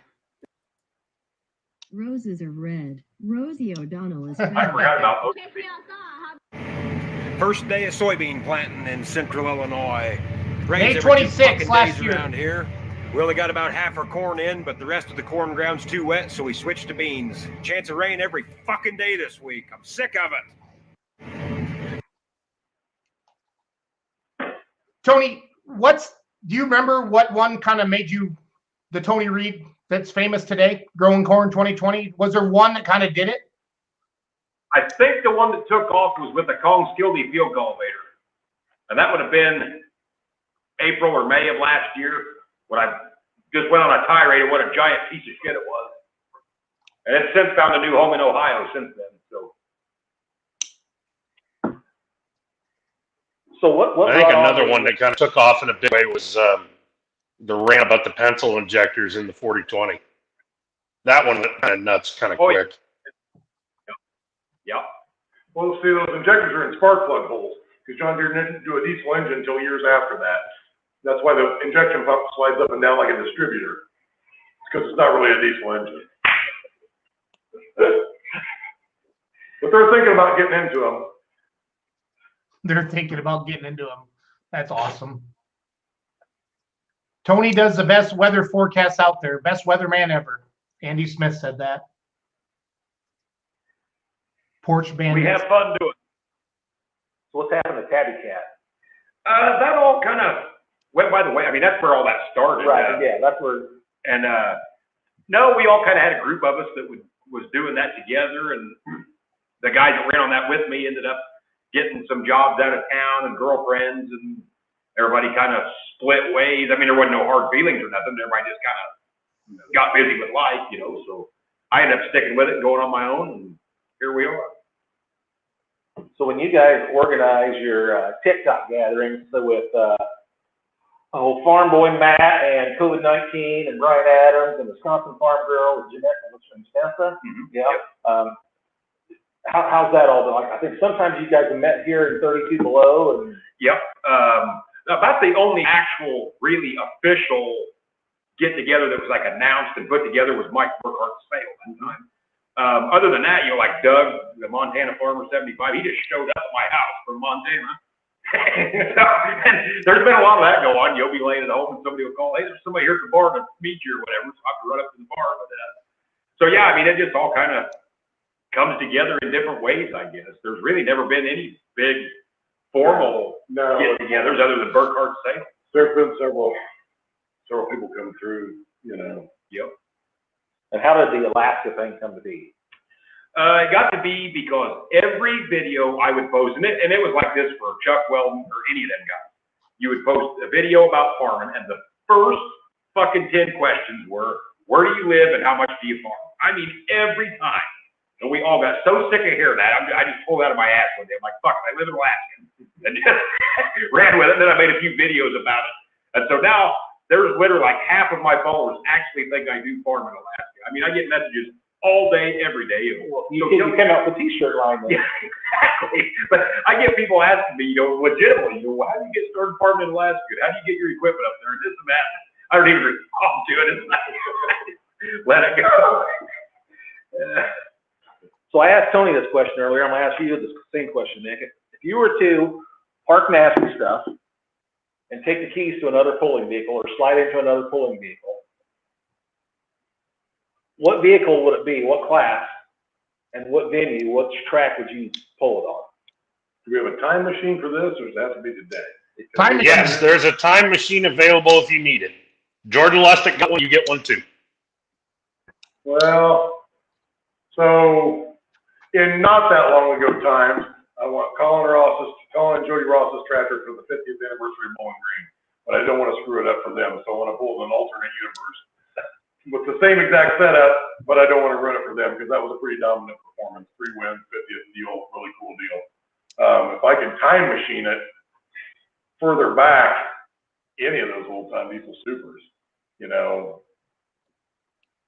Roses are red. Rosie O'Donnell is fat. I forgot about those. Catch me outside. First day of soybean planting in central Illinois. Rains May every 26th 2 last days year. around here. We only got about half our corn in, but the rest of the corn ground's too wet, so we switched to beans. Chance of rain every fucking day this week. I'm sick of it. Tony, do you remember what one kind of made you the Tony Reid that's famous today, Growing Corn 2020? Was there one that kind of did it? I think the one that took off was with the Kong Skildy field goal later. And that would have been April or May of last year when I just went on a tirade of what a giant piece of shit it was. And it's since found a new home in Ohio since then. So what I think another one that kind of took off in a big way was the rant about the pencil injectors in the 4020. That one kind of nuts, kind of quick. Yeah. Well, see, those injectors are in spark plug holes because John Deere didn't do a diesel engine until years after that. That's why the injection pump slides up and down like a distributor. It's because it's not really a diesel engine. But they're thinking about getting into them. They're thinking about getting into them. That's awesome. Tony does the best weather forecasts out there. Best weatherman ever. Andy Smith said that. Porch band. We have fun doing it. So what's happened to Tabby Cat? That all kind of went by the way. I mean, that's where all that started. Right, yeah, that's where. And no, we all kind of had a group of us that was doing that together. And the guys that ran on that with me ended up getting some jobs out of town and girlfriends. And everybody kind of split ways. I mean, there wasn't no hard feelings or nothing. Everybody just kind of got busy with life, you know. So I ended up sticking with it and going on my own, and here we are. So when you guys organize your TikTok gatherings, so with Farm Boy Matt and COVID-19 and Brian Adams and Wisconsin Farm Girl with Jeanette and Spencer, yeah. How's that all done? I think sometimes you guys have met here in 32 Below. And yep. About the only actual, really official get together that was like announced and put together was Mike Burkhart's sale that time. Other than that, you know, like Doug, the Montana Farmer 75, he just showed up at my house from Montana. So, there's been a lot of that go on. You'll be laying at home and somebody will call, hey, there's somebody here at the bar to meet you or whatever. So I have to run up to the bar. But, so yeah, I mean, it just all kind of comes together in different ways, I guess. There's really never been any big formal get-togethers other than Burkhart's sale. There's been several people come through, you know. Yep. And how did the Alaska thing come to be? It got to be because every video I would post, and it was like this for Chuck Weldon or any of them guys. You would post a video about farming, and the first fucking 10 questions were, where do you live and how much do you farm? I mean, every time. And we all got so sick of hearing that. I just pulled out of my ass one day. I'm like, fuck, I live in Alaska. And just ran with it. And then I made a few videos about it. And so now there's literally like half of my followers actually think I do farm in Alaska. I mean, I get messages all day, every day. You came out with a t-shirt line then. Yeah, exactly. But I get people asking me, you know, legitimately, you know, how do you get started farming in Alaska? How do you get your equipment up there? And this and that. I don't even respond to it. It's like, let it go. So I asked Tony this question earlier. I'm going to ask you the same question, Nick. If you were to park nasty stuff and take the keys to another pulling vehicle or slide into another pulling vehicle, what vehicle would it be? What class? And what venue? What track would you pull it on? Do we have a time machine for this, or does it have to be today? Yes, there's a time machine available if you need it. Jordan Lustig got one, you get one too. Well, so in not that long ago times, I want Colin and Jody Ross's tractor for the 50th anniversary of Bowling Green, but I don't want to screw it up for them, so I want to pull an alternate universe with the same exact setup, but I don't want to run it for them because that was a pretty dominant performance. 3 wins, 50th deal, really cool deal. If I can time machine it further back, any of those old time diesel supers, you know,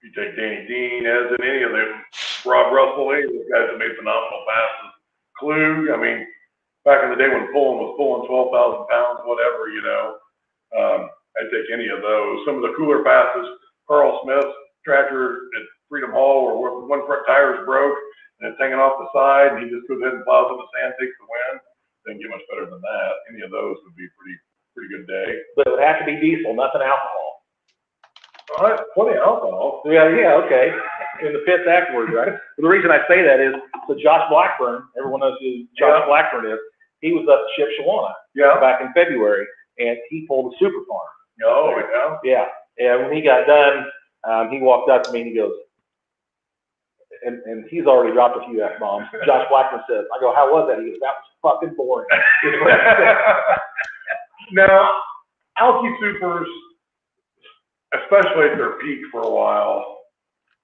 you take Danny Dean, as in any of them, Rob Russell, any of those guys that made phenomenal passes. Klug, I mean, back in the day when pulling was pulling 12,000 pounds, whatever, you know, I'd take any of those. Some of the cooler passes, Carl Smith's tractor at Freedom Hall, where one front tire is broke and it's hanging off the side, and he just goes ahead and plows in the sand, takes the wind. Doesn't get much better than that. Any of those would be a pretty good day. But it would have to be diesel, nothing alcohol. All right, plenty of alcohol. Yeah, okay. In the pits afterwards, right? But the reason I say that is, so Josh Blackburn, everyone knows who Josh Blackburn is. He was up at Shipshawana back in February, and he pulled a super farm. Oh, yeah? Yeah, when he got done, he walked up to me and he goes, and he's already dropped a few F-bombs. Josh Blackburn says, I go, how was that? He goes, that was fucking boring. Now, Alky Supers, especially at their peak for a while,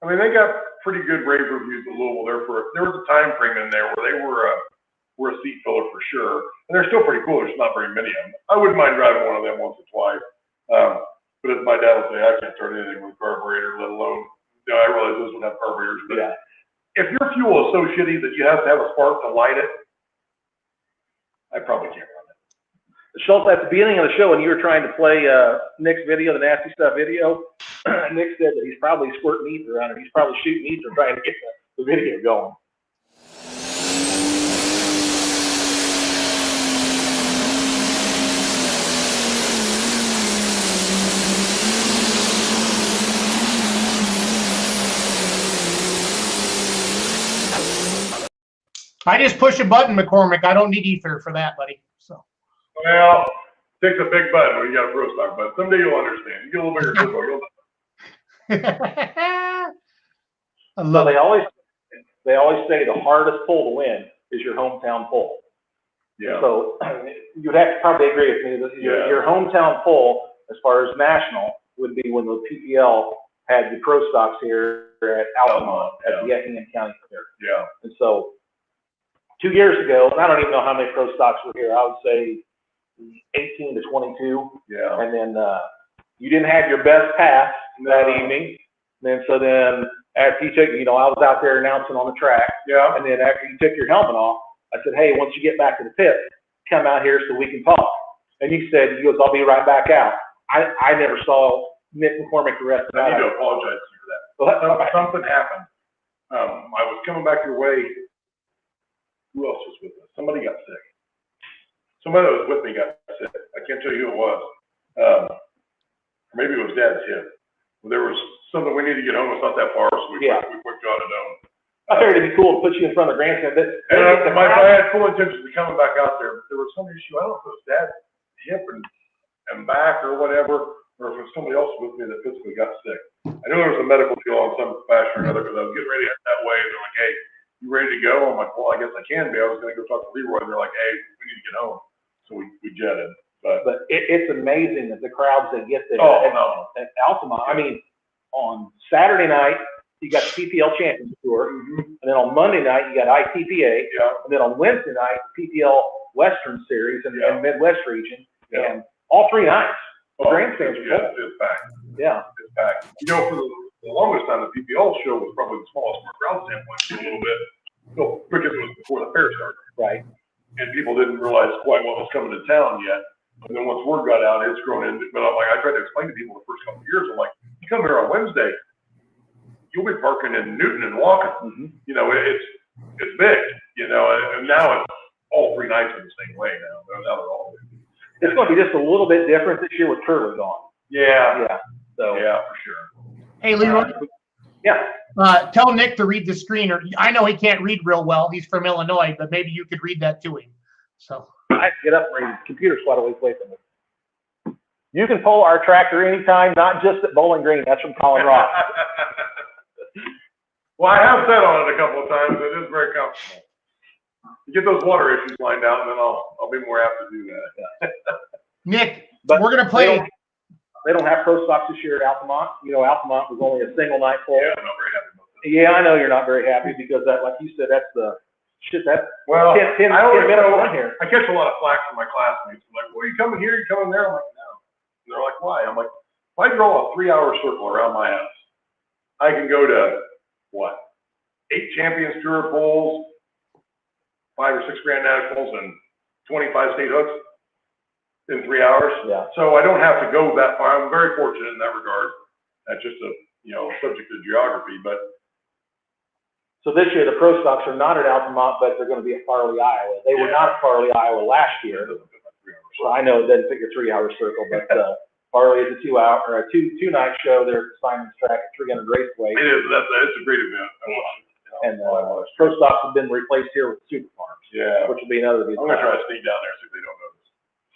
I mean, they got pretty good rave reviews at Louisville. There was a time frame in there where they were a seat filler for sure. And they're still pretty cool. There's not very many of them. I wouldn't mind driving one of them once or twice. But as my dad would say, I can't start anything with a carburetor, let alone, you know, I realize those would have carburetors. But if your fuel is so shitty that you have to have a spark to light it, I probably can't run it. Schultz, at the beginning of the show, when you were trying to play Nick's video, the nasty stuff video, Nick said that he's probably squirting ether on it. He's probably shooting ether trying to get the video going. I just push a button, McCormick. I don't need ether for that, buddy. So. Well, it takes a big button when you got a pro stock button. Someday you'll understand. You get a little bigger turbo, you'll I love it. They always say the hardest pull to win is your hometown pull. Yeah. So you'd have to probably agree with me that your hometown poll, as far as national, would be when the PPL had the pro stocks here at Altamont at the Effingham County Fair. Yeah. And so 2 years ago, and I don't even know how many pro stocks were here, I would say 18 to 22. Yeah. And then you didn't have your best pass that evening. And then after you took, I was out there announcing on the track. Yeah. And then after you took your helmet off, I said, hey, once you get back to the pit, come out here so we can talk. And you said, I'll be right back out. I never saw Nick McCormick the rest of that. I need to apologize to you for that. Something happened. I was coming back your way. Who else was with us? Somebody got sick. Somebody that was with me got sick. I can't tell you who it was. Maybe it was Dad's hip. There was something we needed to get home. It's not that far, so we quick jotted it down. I figured it'd be cool to put you in front of the grandstand. I had full intentions of coming back out there, but there was some issue. I don't know if it was Dad's hip and back or whatever, or if it was somebody else with me that physically got sick. I knew there was a medical deal on some fashion or another because I was getting ready to head that way. They're like, hey, you ready to go? I'm like, well, I guess I can be. I was going to go talk to Leroy. They're like, hey, we need to get home. So we jetted. But it's amazing that the crowds that get there at Altamont. I mean, on Saturday night, you got the PPL Championship Tour, and then on Monday night, you got ITPA, and then on Wednesday night, PPL Western Series and Midwest region, and all 3 nights, the grandstands are full. It's packed. Yeah. It's packed. For the longest time, the PPL show was probably the smallest from a crowd standpoint, a little bit, because it was before the fair started. Right. And people didn't realize quite what was coming to town yet. And then once word got out, it's grown in. But I'm like, I tried to explain to people the first couple of years. I'm like, you come here on Wednesday, you'll be parking in Newton and walking. It's big. And now it's all 3 nights are the same way now. Now they're all big. It's going to be just a little bit different this year with Curly gone. Yeah. Yeah. So. Yeah, for sure. Hey, Leroy. Tell Nick to read the screen. Or I know he can't read real well. He's from Illinois, but maybe you could read that to him. So. I get up and read. The computer's quite a ways away from me. You can pull our tractor anytime, not just at Bowling Green. That's from Colin Ross. Well, I have sat on it a couple of times. It is very comfortable. You get those water issues lined out, and then I'll be more apt to do that. Nick, we're gonna play. They don't have pro stocks this year at Altamont. Altamont was only a single night poll. Yeah, I'm not very happy about that. Yeah, I know you're not very happy because that, like you said, that's the shit. That's 10 I always minutes on here. I catch a lot of flack from my classmates. They're like, well, you coming here? You coming there? I'm like, no. And they're like, why? I'm like, if I draw a 3-hour circle around my house, I can go to what? 8 Champions Tour polls, 5 or 6 Grand Nationals, and 25 state hooks in 3 hours. Yeah. So I don't have to go that far. I'm very fortunate in that regard. That's just a subject of geography. But so this year the pro stocks are not at Altamont, but they're going to be at Farley, Iowa. They were not at Farley, Iowa last year. So I know it doesn't fit your 3-hour circle, but Farley is a 2-hour or a two-night show there at Simon's Track at 300 Raceway. It is. It's a great event. I watch it. And pro stocks have been replaced here with Super Farms. Yeah. Which will be another. I'm gonna try to sneak down there so they don't notice.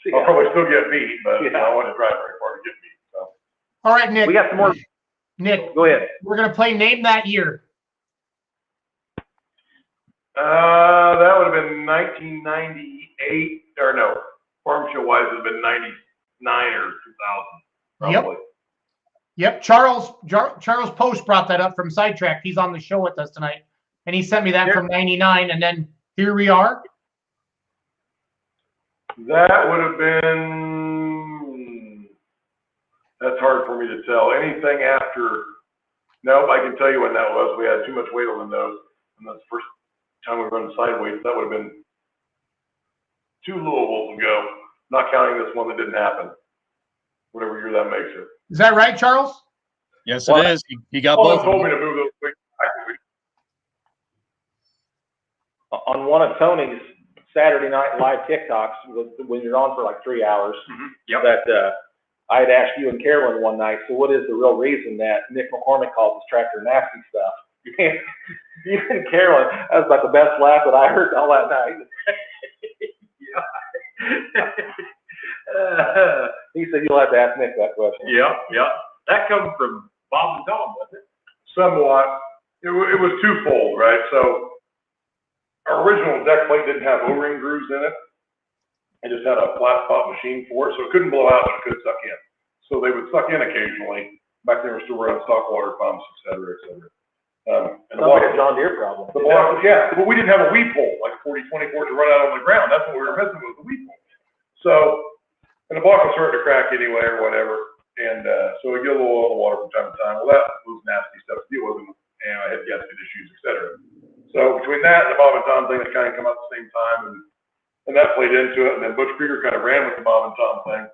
I'll probably still get beat, but I want to drive very far to get beat. So. All right, Nick. We got some more. Nick, go ahead. We're gonna play Name That Year. That would have been 1998, or no, Farm Show wise, it would have been 99 or 2000, probably. Yep. Charles Post brought that up from Sidetrack. He's on the show with us tonight, and he sent me that from 99, and then here we are. That would have been, that's hard for me to tell. Anything after, nope, I can tell you when that was. We had too much weight on those, and that's the first time we run sideways. That would have been 2 Louisvilles ago, not counting this one that didn't happen. Whatever year that makes it. Is that right, Charles? Yes, it is. He got both. Told me to move those quick. On one of Tony's Saturday night live TikToks, when you're on for like 3 hours, that I had asked you and Carolyn one night, so what is the real reason that Nick McCormick calls his tractor nasty stuff? You and Carolyn, that was about the best laugh that I heard all that night. He said you'll have to ask Nick that question. Yeah. That comes from Bob and Tom, wasn't it? Somewhat. It was twofold, right? So our original deck plate didn't have O-ring grooves in it. and just had a flat spot machine for it, so it couldn't blow out, but it could suck in. So they would suck in occasionally. Back then, we were still running stock water pumps, et cetera, et cetera. And the Sounds like a John Deere problem. the block, yeah, but we didn't have a weed pole, like a 40-20 to run out on the ground. That's what we were missing, was the weed pole. So, and the block was starting to crack anyway or whatever. And so we get a little oil in the water from time to time. Well, that was nasty stuff to deal with, and I had gasket issues, et cetera. So between that and the Bob and Tom thing that kind of come out at the same time, and that played into it. And then Butch Krieger kind of ran with the Bob and Tom thing,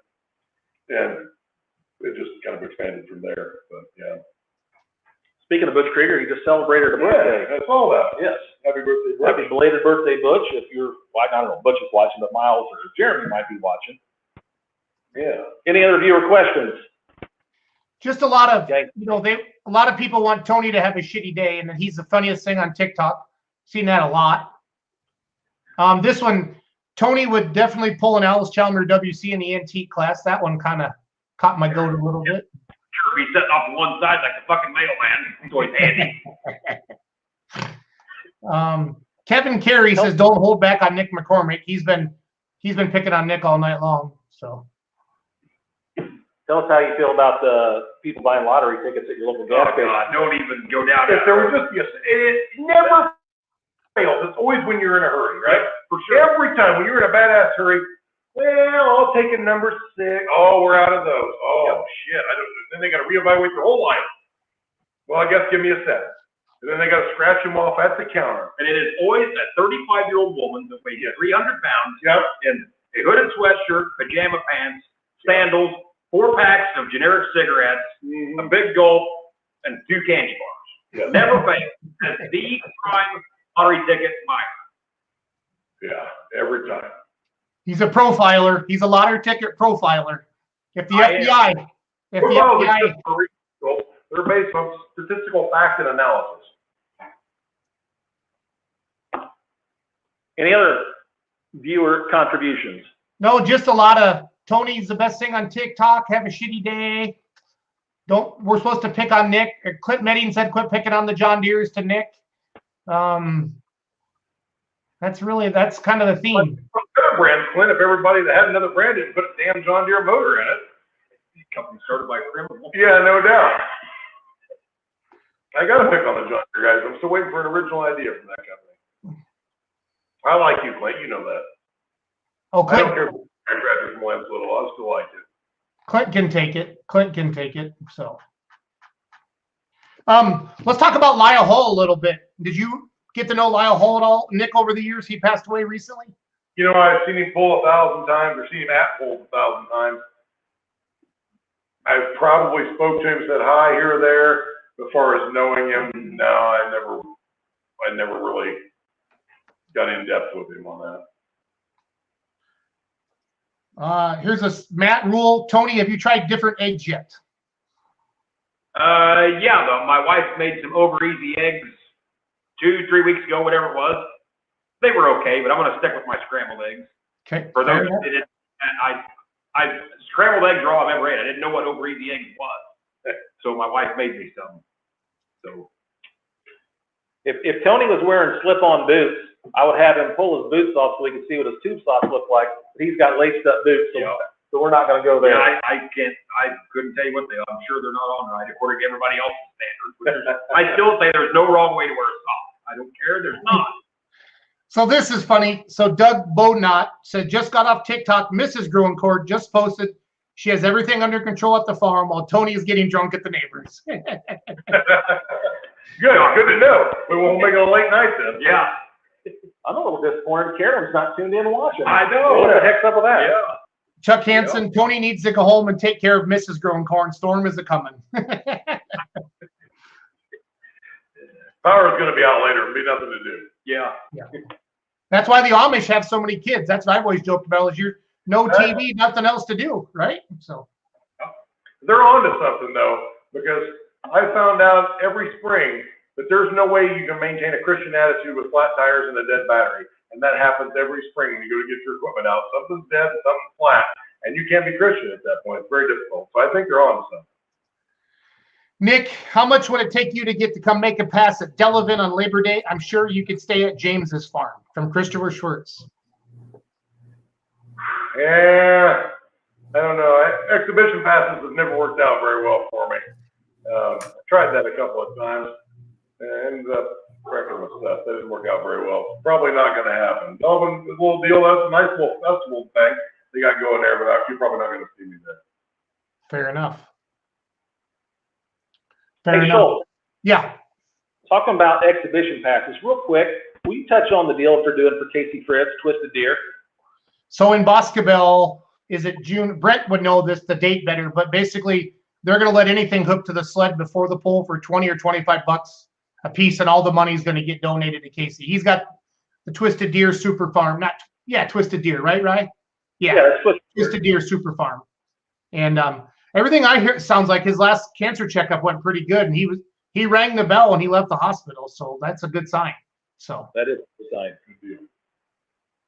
and it just kind of expanded from there. But yeah. Speaking of Butch Krieger, he just celebrated a birthday. Yeah, that's all that. Yes. Happy birthday, Butch. Happy belated birthday, Butch. If you're, I don't know if Butch is watching, but Miles or Jeremy might be watching. Yeah. Any other viewer questions? Just a lot of, a lot of people want Tony to have a shitty day, and then he's the funniest thing on TikTok. Seen that a lot. This one, Tony would definitely pull an Alice Chalmers WC in the antique class. That one kind of caught my goat a little bit. Sure, be sitting off one side like the fucking mailman. It's always handy. Kevin Carey says, "Don't hold back on Nick McCormick. He's been picking on Nick all night long." So, tell us how you feel about the people buying lottery tickets at your local gas station. God, don't even go down If that there was road. just, yes, it never fails. It's always when you're in a hurry, right? For sure. Every time when you're in a badass hurry, well, I'll take a number 6. Oh, we're out of those. Oh, shit. Then they got to reevaluate their whole life. Well, I guess give me a 7. And then they got to scratch them off at the counter. And it is always a 35-year-old woman that weighs 300 pounds Yep. in a hooded sweatshirt, pajama pants, sandals, 4 packs of generic cigarettes, a big gulp, and 2 candy bars. Yeah. Never fails. That's the prime lottery ticket buyer. Yeah, every time. he's a profiler. He's a lottery ticket profiler. If the I am. FBI, if the Well, FBI, it's just reasonable. They're based on statistical fact and analysis. Any other viewer contributions? no, just a lot of Tony's the best thing on TikTok. Have a shitty day. We're supposed to pick on Nick. Clint Medding said, quit picking on the John Deeres to Nick. That's kind of the theme. Better brand, Clint, if everybody that had another brand didn't put a damn John Deere motor in it. Company started by a criminal. Yeah, no doubt. I got to pick on the John Deere guys. I'm still waiting for an original idea from that company. I like you, Clint. You know that. Oh, I don't Clint, care if I graduated from Lance Little. I still like it. Clint can take it. Clint can take it. So, let's talk about Lyle Hull a little bit. Did you get to know Lyle Hull at all, Nick, over the years? He passed away recently. You know, I've seen him pull 1,000 times or seen him at pull 1,000 times. I probably spoke to him, said hi here or there. As far as knowing him, no, I never really got in depth with him on that. Here's a Matt rule. Tony, have you tried different eggs yet? Yeah, though my wife made some over easy eggs 2-3 weeks ago, whatever it was. They were okay, but I'm going to stick with my scrambled eggs. Okay. For those that didn't, I scrambled eggs are all I've ever ate. I didn't know what over easy eggs was, so my wife made me some. So, If Tony was wearing slip-on boots, I would have him pull his boots off so we could see what his tube socks look like. But he's got laced-up boots, so we're not going to go there. yeah, I couldn't tell you what they are. I'm sure they're not on right according to everybody else's standards. I still say there's no wrong way to wear a sock. I don't care. There's not. So this is funny. So Doug Bodnot said, just got off TikTok. Mrs. Gruencourt just posted she has everything under control at the farm while Tony is getting drunk at the neighbors. Good to know. We won't make it a late night then. Yeah. I'm a little disappointed Karen's not tuned in watching. I know. What the heck's up with that? Yeah. Chuck Hansen, Tony needs to go home and take care of Mrs. Gruencourt. Storm is a-coming. Power's going to be out later. It'll be nothing to do. Yeah. That's why the Amish have so many kids. That's what I've always joked about is you're no TV, nothing else to do, right? So They're on to something, though, because I found out every spring that there's no way you can maintain a Christian attitude with flat tires and a dead battery. And that happens every spring when you go to get your equipment out. Something's dead, something's flat, and you can't be Christian at that point. It's very difficult. So I think they're on to something. Nick, how much would it take you to get to come make a pass at Delavan on Labor Day? I'm sure you could stay at James's farm. From Christopher Schwartz. Yeah, I don't know. Exhibition passes have never worked out very well for me. I tried that a couple of times and ended up wrecking with stuff. That didn't work out very well. Probably not going to happen. Melbourne, this little deal, that's a nice little festival thing they got going there, but you're probably not going to see me there. Fair enough. Hey, Schultz, Yeah. talking about exhibition passes, real quick, will you touch on the deal they're doing for Casey Fritz, Twisted Deer? So in Boscobel, is it June? Brett would know the date better, but basically they're going to let anything hook to the sled before the pull for 20 or 25 bucks a piece, and all the money is going to get donated to Casey. He's got the Twisted Deer Super Farm, Twisted Deer, right? Yeah, that's Twisted Deer Super Farm. And everything I hear sounds like his last cancer checkup went pretty good, and he rang the bell and he left the hospital, so that's a good sign. So that is a good sign.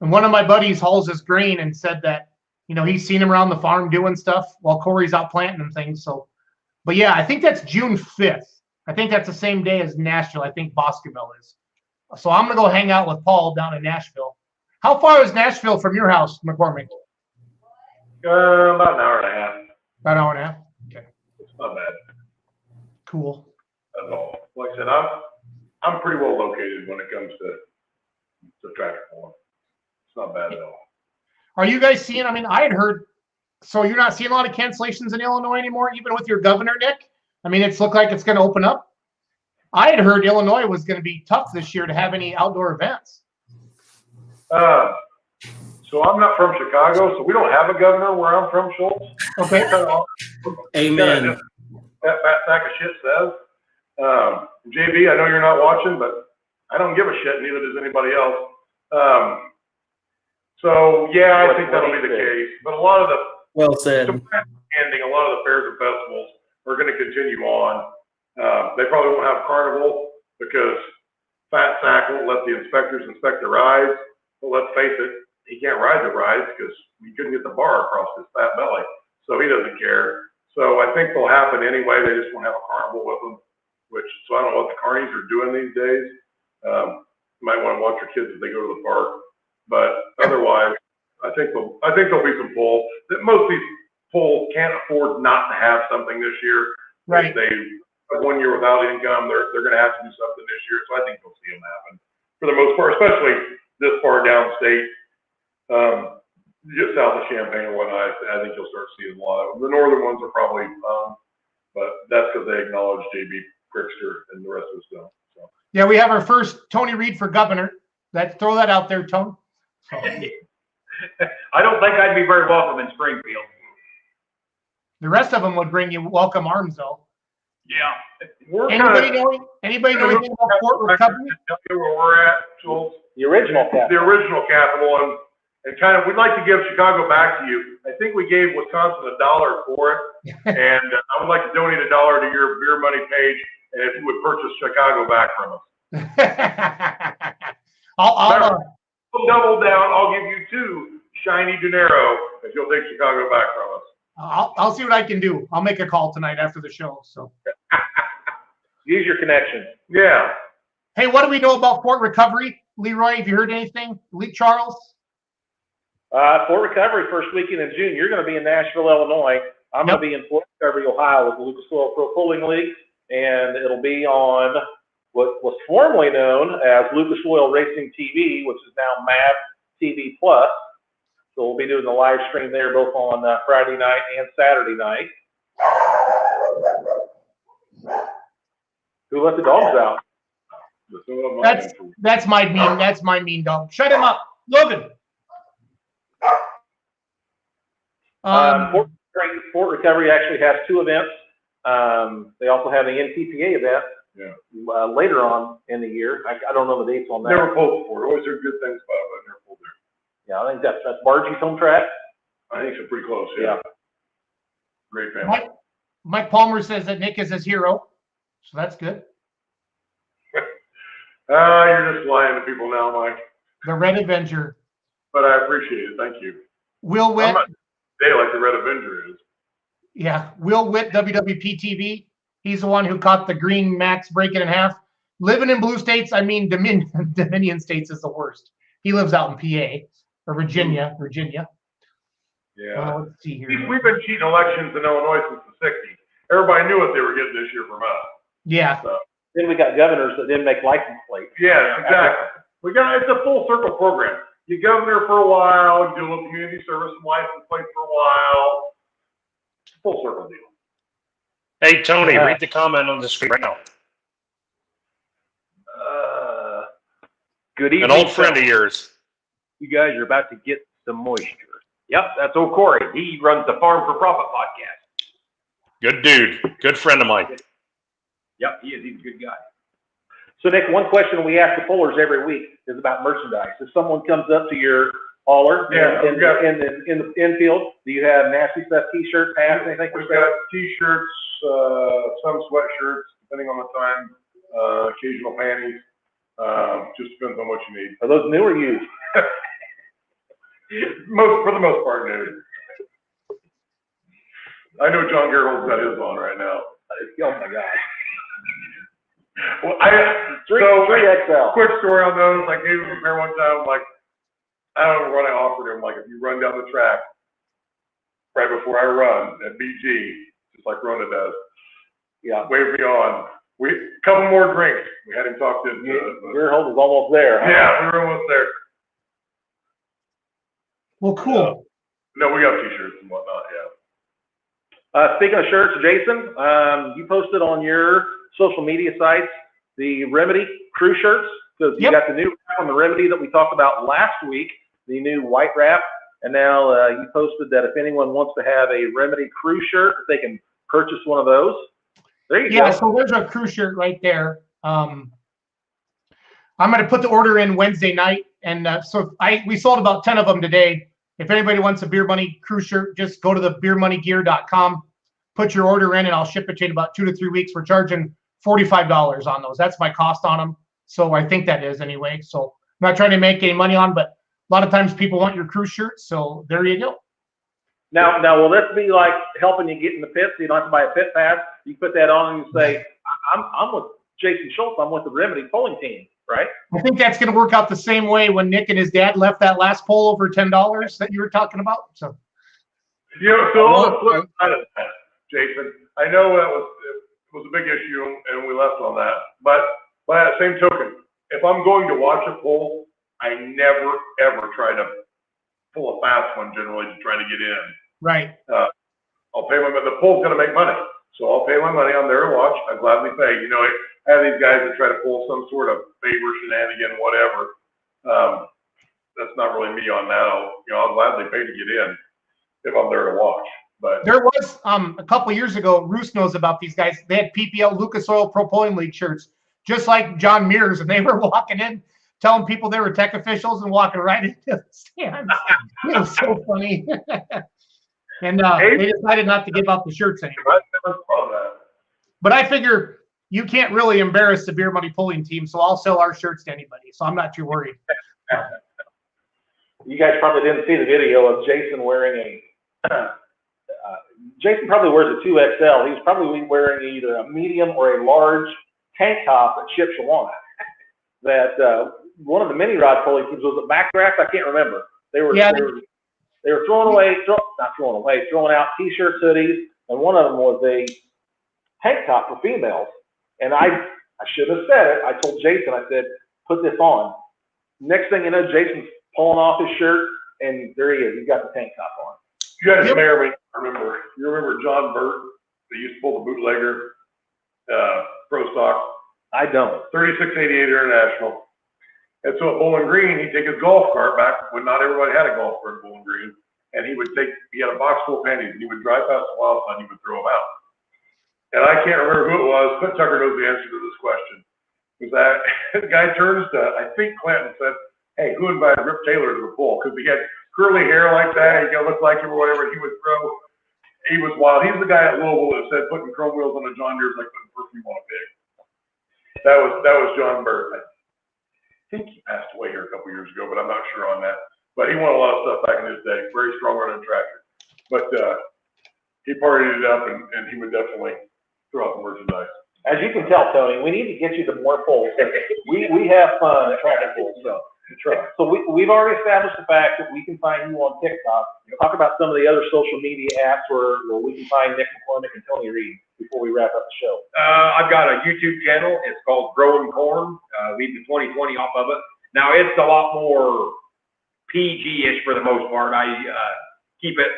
And one of my buddies hauls his grain and said that, he's seen him around the farm doing stuff while Corey's out planting and things. So, but yeah, I think that's June 5th. I think that's the same day as Nashville. I think Boscobel is. So I'm going to go hang out with Paul down in Nashville. How far is Nashville from your house, McCormick? About an hour and a half. About an hour and a half? Okay. It's not bad. Cool. That's all. Like I said, I'm pretty well located when it comes to tractor pulling. It's not bad at all. Are you guys seeing, I had heard, so you're not seeing a lot of cancellations in Illinois anymore, even with your governor, Nick? It's looked like it's going to open up. I had heard Illinois was going to be tough this year to have any outdoor events. So I'm not from Chicago, so we don't have a governor where I'm from, Schultz. Okay. Amen. That fat sack of shit says. JB, I know you're not watching, but I don't give a shit, neither does anybody else. So yeah, I think that'll be the case. But a lot of the well said. A lot of the fairs and festivals are going to continue on. They probably won't have carnival because Fat Sack won't let the inspectors inspect the rides. But let's face it, he can't ride the rides because he couldn't get the bar across his fat belly, so he doesn't care. So I think they'll happen anyway. They just won't have a carnival with them. So I don't know what the carnies are doing these days. You might want to watch your kids as they go to the park. But otherwise, I think there'll be some pulls. Most of these pulls can't afford not to have something this year. Right. If they have 1 year without income, they're going to have to do something this year. So I think you'll see them happen for the most part, especially this far downstate, just south of Champaign and whatnot. I think you'll start seeing a lot of them. The northern ones are probably, but that's because they acknowledge JB Prickster and the rest of us don't. So. Yeah, we have our first Tony Reid for governor. Throw that out there, Tony. So. I don't think I'd be very welcome in Springfield. The rest of them would bring you welcome arms, though. Yeah. Anybody know anything about Fort Recovery? Tell you where we're at, Schultz. The original capital. The original capital, and kind of, we'd like to give Chicago back to you. I think we gave Wisconsin $1 for it, and I would like to donate $1 to your beer money page, and if you would purchase Chicago back from us. I'll double down. I'll give you 2 shiny dinero if you'll take Chicago back from us. I'll see what I can do. I'll make a call tonight after the show. So use your connection. Yeah. Hey, what do we know about Fort Recovery, Leroy? Have you heard anything? Charles? Fort Recovery first weekend in June. You're going to be in Nashville, Illinois. I'm going to be in Fort Recovery, Ohio, with the Lucas Oil Pro Pulling League, and it'll be on what was formerly known as Lucas Oil Racing TV, which is now MAV TV Plus. So we'll be doing the live stream there both on Friday night and Saturday night. Who let the dogs out? That's my mean dog. Shut him up, Logan. Fort Recovery actually has 2 events. They also have the NTPA event later on in the year. I don't know the dates on that. Never pulled before. Always heard good things about it, but never pulled there. Yeah, I think that's Bargie's home track. I think so, pretty close. Yeah. Great family. Mike Palmer says that Nick is his hero, so that's good. You're just lying to people now, Mike. The Red Avenger. But I appreciate it. Thank you. Will Witt. I'm not today like the Red Avenger is. Yeah, Will Witt, WWP TV. He's the one who caught the Green Max breaking in half. Living in blue states, Dominion states is the worst. He lives out in PA or Virginia. Yeah. Let's see here. We've been cheating elections in Illinois since the 60s. Everybody knew what they were getting this year from us. Yeah. So, Then we got governors that didn't make license plates. yeah, exactly. It's a full circle program. You governor for a while, you do a little community service and license plate for a while. Full circle deal. Hey, Tony, read the comment on the screen right now. Good evening. An old friend of yours. You guys are about to get some moisture. Yep, that's old Corey. He runs the Farm for Profit podcast. Good dude. Good friend of mine. Yep, he is. He's a good guy. So, Nick, one question we ask the pullers every week is about merchandise. If someone comes up to your hauler in the infield, do you have nasty stuff, T-shirts, hats, anything? We've got T-shirts, some sweatshirts, depending on the time, occasional panties. Just depends on what you need. Are those new or used? For the most part, new. I know John Gerald's got his on right now. Oh my gosh. Well, 3XL. Quick story on those. I gave him a pair one time. Like, I don't know what I offered him. Like, if you run down the track right before I run at BG, just like Rona does, yeah, wave me on. Couple more drinks. We had him talk to. Gerald was almost there. Huh? Yeah, we were almost there. Well, cool. No, we got T-shirts and whatnot. Yeah. Speaking of shirts, Jason, you posted on your social media sites the Remedy crew shirts, because you got the new wrap on the Remedy that we talked about last week, the new white wrap, and now you posted that if anyone wants to have a Remedy crew shirt, they can purchase one of those. There you go. Yeah, so there's our crew shirt right there. I'm going to put the order in Wednesday night, and we sold about 10 of them today. If anybody wants a Beer Money crew shirt, just go to the beermoneygear.com, put your order in, and I'll ship it to you in about 2 to 3 weeks. We're charging $45 on those. That's my cost on them. So I think that is anyway. So I'm not trying to make any money on, but a lot of times people want your crew shirts. So there you go. Now, will this be like helping you get in the pit so you don't have to buy a pit pass? You put that on and you say, I'm with Jason Schultz. I'm with the Remedy polling team, right? I think that's going to work out the same way when Nick and his dad left that last poll over $10 that you were talking about. So, You know, so on the flip side of that, Jason, I know that was a big issue and we left on that. But by that same token, if I'm going to watch a poll, I never ever try to pull a fast one generally to try to get in. Right. I'll pay the poll's going to make money. So I'll pay my money. I'm there to watch. I gladly pay. You know, I have these guys that try to pull some sort of favor, shenanigan, whatever. That's not really me on that. I'll gladly pay to get in if I'm there to watch. But there was a couple of years ago, Roos knows about these guys. They had PPL Lucas Oil Pro Polling League shirts, just like John Mears, and they were walking in, telling people they were tech officials and walking right into the stands. It was so funny. And they decided not to give out the shirts anymore. I never saw that. But I figure you can't really embarrass the Beer Money polling team, so I'll sell our shirts to anybody. So I'm not too worried. You guys probably didn't see the video of Jason wearing Jason probably wears a 2XL. He's probably wearing either a medium or a large tank top at Chip Shawana. That one of the mini rod polling teams was it Backdraft? I can't remember. They were throwing out T-shirts, hoodies, and one of them was a tank top for females. And I should have said it. I told Jason, I said, put this on. Next thing you know, Jason's pulling off his shirt, and there he is. He's got the tank top on. You guys may or may not remember. You remember John Burt? They used to pull the bootlegger pro stock. I don't. 3688 International. And so at Bowling Green, he'd take his golf cart back when not everybody had a golf cart at Bowling Green. And he had a box full of panties, and he would drive past the wild side and he would throw them out. And I can't remember who it was. Clint Tucker knows the answer to this question. Was that the guy turns to, I think Clinton said, hey, who invited Rip Taylor to the pool? Because he had curly hair like that, he looked like him or whatever, he would throw. He was wild. He's the guy at Louisville that said putting chrome wheels on a John Deere is like putting perfume on a pig. That was John Burt. I think he passed away here a couple years ago, but I'm not sure on that. But he won a lot of stuff back in his day. Very strong running tractor. But he partied it up, and he would definitely throw out the merchandise. As you can tell, Tony, we need to get you to more polls. We have fun at tractor pulls. So So we've already established the fact that we can find you on TikTok. Talk about some of the other social media apps where we can find Nick McCormick and Tony Reid before we wrap up the show. I've got a YouTube channel. It's called Growing Corn. Leave the 2020 off of it. Now it's a lot more PG-ish for the most part. I keep it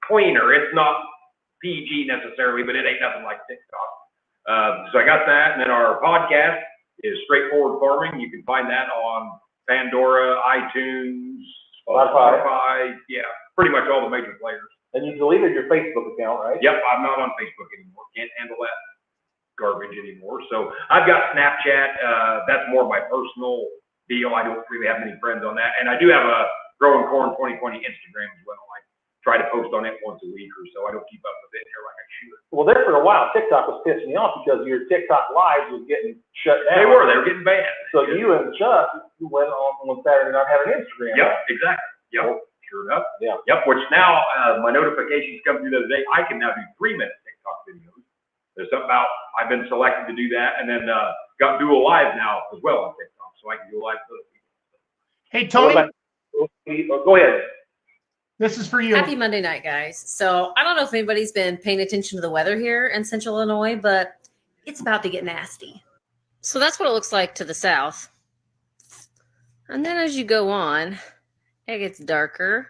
cleaner. It's not PG necessarily, but it ain't nothing like TikTok. So I got that, and then our podcast is Straightforward Farming. You can find that on Pandora, iTunes, Spotify, yeah, pretty much all the major players. And you deleted your Facebook account, right? Yep, I'm not on Facebook anymore. Can't handle that garbage anymore. So I've got Snapchat. That's more my personal deal. I don't really have many friends on that. And I do have a Growing Corn 2020 Instagram as well. I try to post on it once a week or so. I don't keep up with it here like I should. Well, there for a while, TikTok was pissing me off because your TikTok lives was getting shut down. They were getting banned. So you and Chuck went on Saturday night having Instagram. Yep, exactly. Yep, sure enough. Yeah. Yep, which now my notifications come through the other day. I can now do 3-minute TikTok videos. There's something about, I've been selected to do that, and then got dual live now as well on TikTok, so I can do live for other people. Hey, Tony. Go ahead. This is for you. Happy Monday night, guys. So I don't know if anybody's been paying attention to the weather here in Central Illinois, but it's about to get nasty. So that's what it looks like to the south. And then as you go on, it gets darker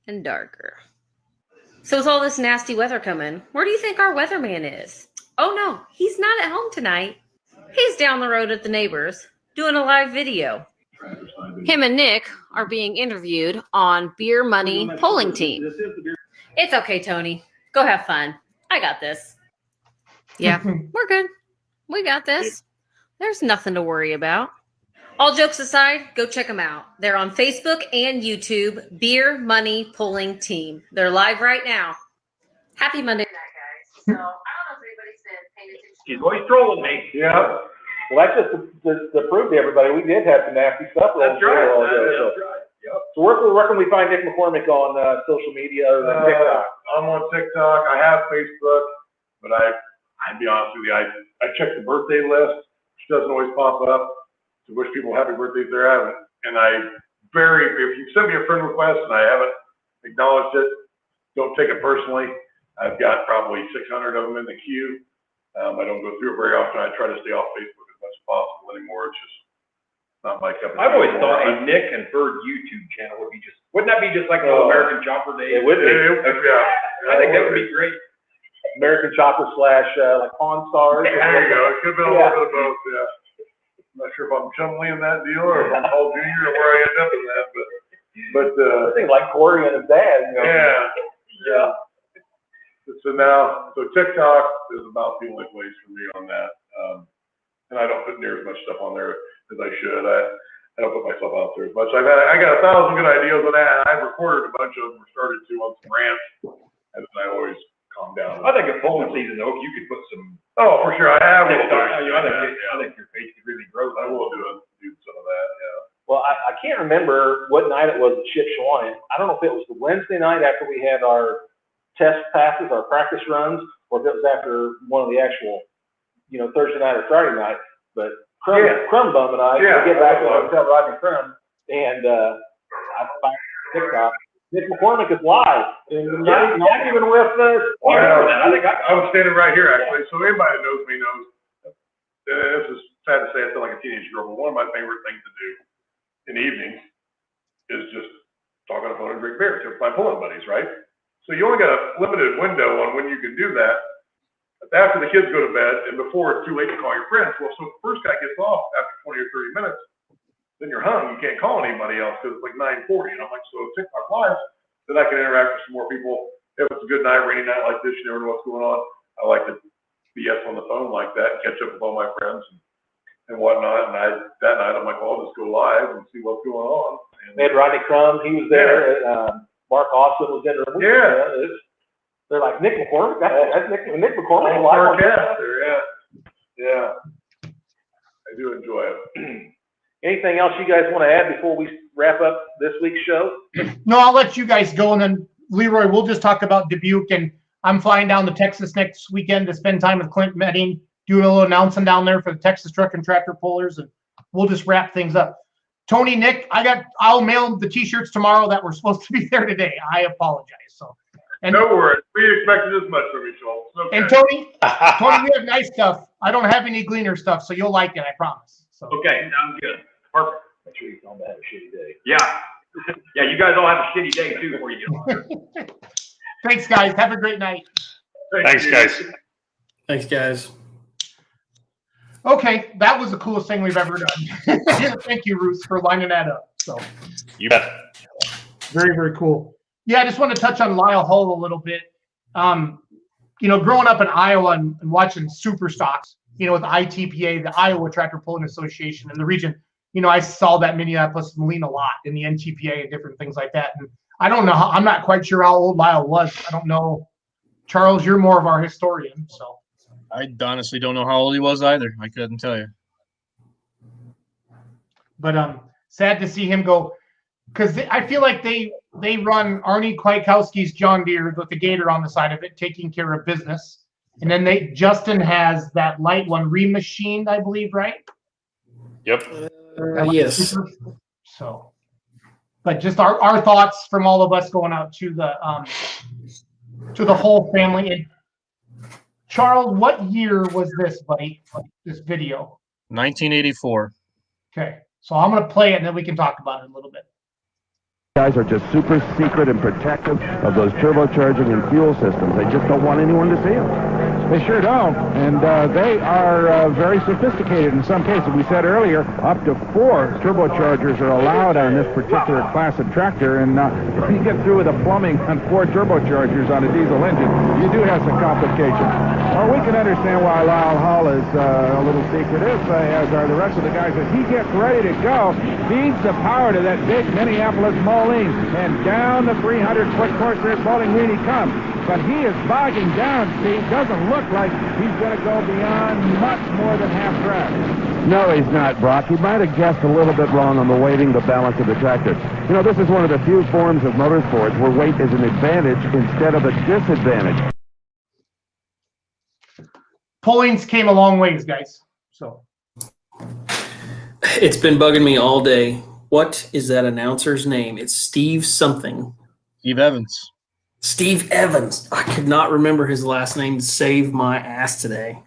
and darker. So with all this nasty weather coming, where do you think our weatherman is? Oh no, he's not at home tonight. He's down the road at the neighbors doing a live video. Him and Nick are being interviewed on Beer Money Polling Team. It's okay, Tony. Go have fun. I got this. Yeah, we're good. We got this. There's nothing to worry about. All jokes aside, go check them out. They're on Facebook and YouTube, Beer Money Polling Team. They're live right now. Happy Monday night, guys. So I don't know if anybody's been paying attention. She's always trolling me. Yeah. Well, that's just to prove to everybody we did have some nasty stuff. That's right. That's right. Yep. So where can we find Nick McCormick on social media other than TikTok? I'm on TikTok. I have Facebook, but I'd be honest with you, I check the birthday list, which doesn't always pop up to wish people happy birthday if they're having it. And if you send me a friend request and I haven't acknowledged it, don't take it personally. I've got probably 600 of them in the queue. I don't go through it very often. I try to stay off Facebook as much as possible anymore. It's just not my cup of tea. I've always thought a Nick and Bird YouTube channel would be wouldn't that be just like the American Chopper Day? It would be. I think that would be great. American Chopper / like Pawn Stars. There you go. It could be a little bit of both, yeah. I'm not sure if I'm Chumley in that deal or if I'm Paul Jr. or where I end up in that, but I think like Corey and his dad. Yeah. So TikTok is about the only place for me on that. And I don't put near as much stuff on there as I should. I don't put myself out there as much. I got 1,000 good ideas on that. I've recorded a bunch of them or started to on some rants, and then I always calm down. I think at polling season though, if you could put some. Oh, for sure. I have. I think your page could really grow. I will do some of that. Yeah. Well, I can't remember what night it was at Chip Schwan. I don't know if it was the Wednesday night after we had our test passes, our practice runs, or if it was after one of the actual, Thursday night or Friday night. But Crumb Bum and I get back to the hotel, Rodney Crumb, and I find TikTok. Nick McCormick is live, and not even with us. I was standing right here actually, so anybody that knows me knows. This is sad to say, I feel like a teenage girl, but one of my favorite things to do in the evenings is just talk on the phone and drink beer with my pulling buddies, right? So you only got a limited window on when you can do that. After the kids go to bed and before it's too late to call your friends. Well, so if the first guy gets off after 20 or 30 minutes, then you're hung. You can't call anybody else because it's like 9:40. And I'm like, so TikTok Live, then I can interact with some more people. If it's a good night, rainy night like this, you never know what's going on. I like to BS on the phone like that and catch up with all my friends and whatnot. And that night, I'm like, well, I'll just go live and see what's going on. And they had Rodney Crumb. He was there. Mark Austin was in there. Yeah. They're like, Nick McCormick? That's Nick McCormick. Yeah. I do enjoy it. Anything else you guys want to add before we wrap up this week's show? No, I'll let you guys go, and then Leroy, we'll just talk about Dubuque, and I'm flying down to Texas next weekend to spend time with Clint Medding, do a little announcing down there for the Texas Truck and Tractor Pullers, and we'll just wrap things up. Tony, Nick, I'll mail the t-shirts tomorrow that were supposed to be there today. I apologize. So, and No worries. We expected as much from you, Schultz. Okay. And Tony, we have nice stuff. I don't have any Gleaner stuff, so you'll like it, I promise. So. Okay, sounds good. Perfect. Make sure you tell them to have a shitty day. Yeah. Yeah, you guys all have a shitty day too before you get on. Thanks, guys. Have a great night. Thanks, guys. Thanks, guys. Okay, that was the coolest thing we've ever done. Thank you, Ruth, for lining that up. So You bet. very, very cool. Yeah, I just want to touch on Lyle Hull a little bit. Growing up in Iowa and watching super stocks, with the ITPA, the Iowa Tractor Pulling Association in the region, I saw that Minneapolis Moline a lot in the NTPA and different things like that. And I don't know, I'm not quite sure how old Lyle was. I don't know. Charles, you're more of our historian, so. I honestly don't know how old he was either. I couldn't tell you. But sad to see him go, because I feel like they run Arnie Kwiatkowski's John Deere with the gator on the side of it, taking care of business. And then Justin has that light one remachined, I believe, right? Yep. Yes. So, but just our thoughts from all of us going out to the whole family. And Charles, what year was this, buddy? This video? 1984. Okay, so I'm going to play it and then we can talk about it a little bit. Guys are just super secret and protective of those turbocharging and fuel systems. They just don't want anyone to see them. They sure don't, and they are very sophisticated in some cases. We said earlier, up to 4 turbochargers are allowed on this particular class of tractor, and if you get through with the plumbing on 4 turbochargers on a diesel engine, you do have some complications. Well, we can understand why Lyle Hull is a little secretive, as are the rest of the guys. As he gets ready to go, feeds the power to that big Minneapolis Moline, and down the 300-foot course there at Bowling Green he comes. But he is bogging down, Steve. Doesn't look like he's going to go beyond much more than half track. No, he's not, Brock. He might have guessed a little bit wrong on the weighting, the balance of the tractor. This is one of the few forms of motorsports where weight is an advantage instead of a disadvantage. Pullings came a long ways, guys. So It's been bugging me all day. What is that announcer's name? It's Steve something. Steve Evans. Steve Evans. I could not remember his last name to save my ass today.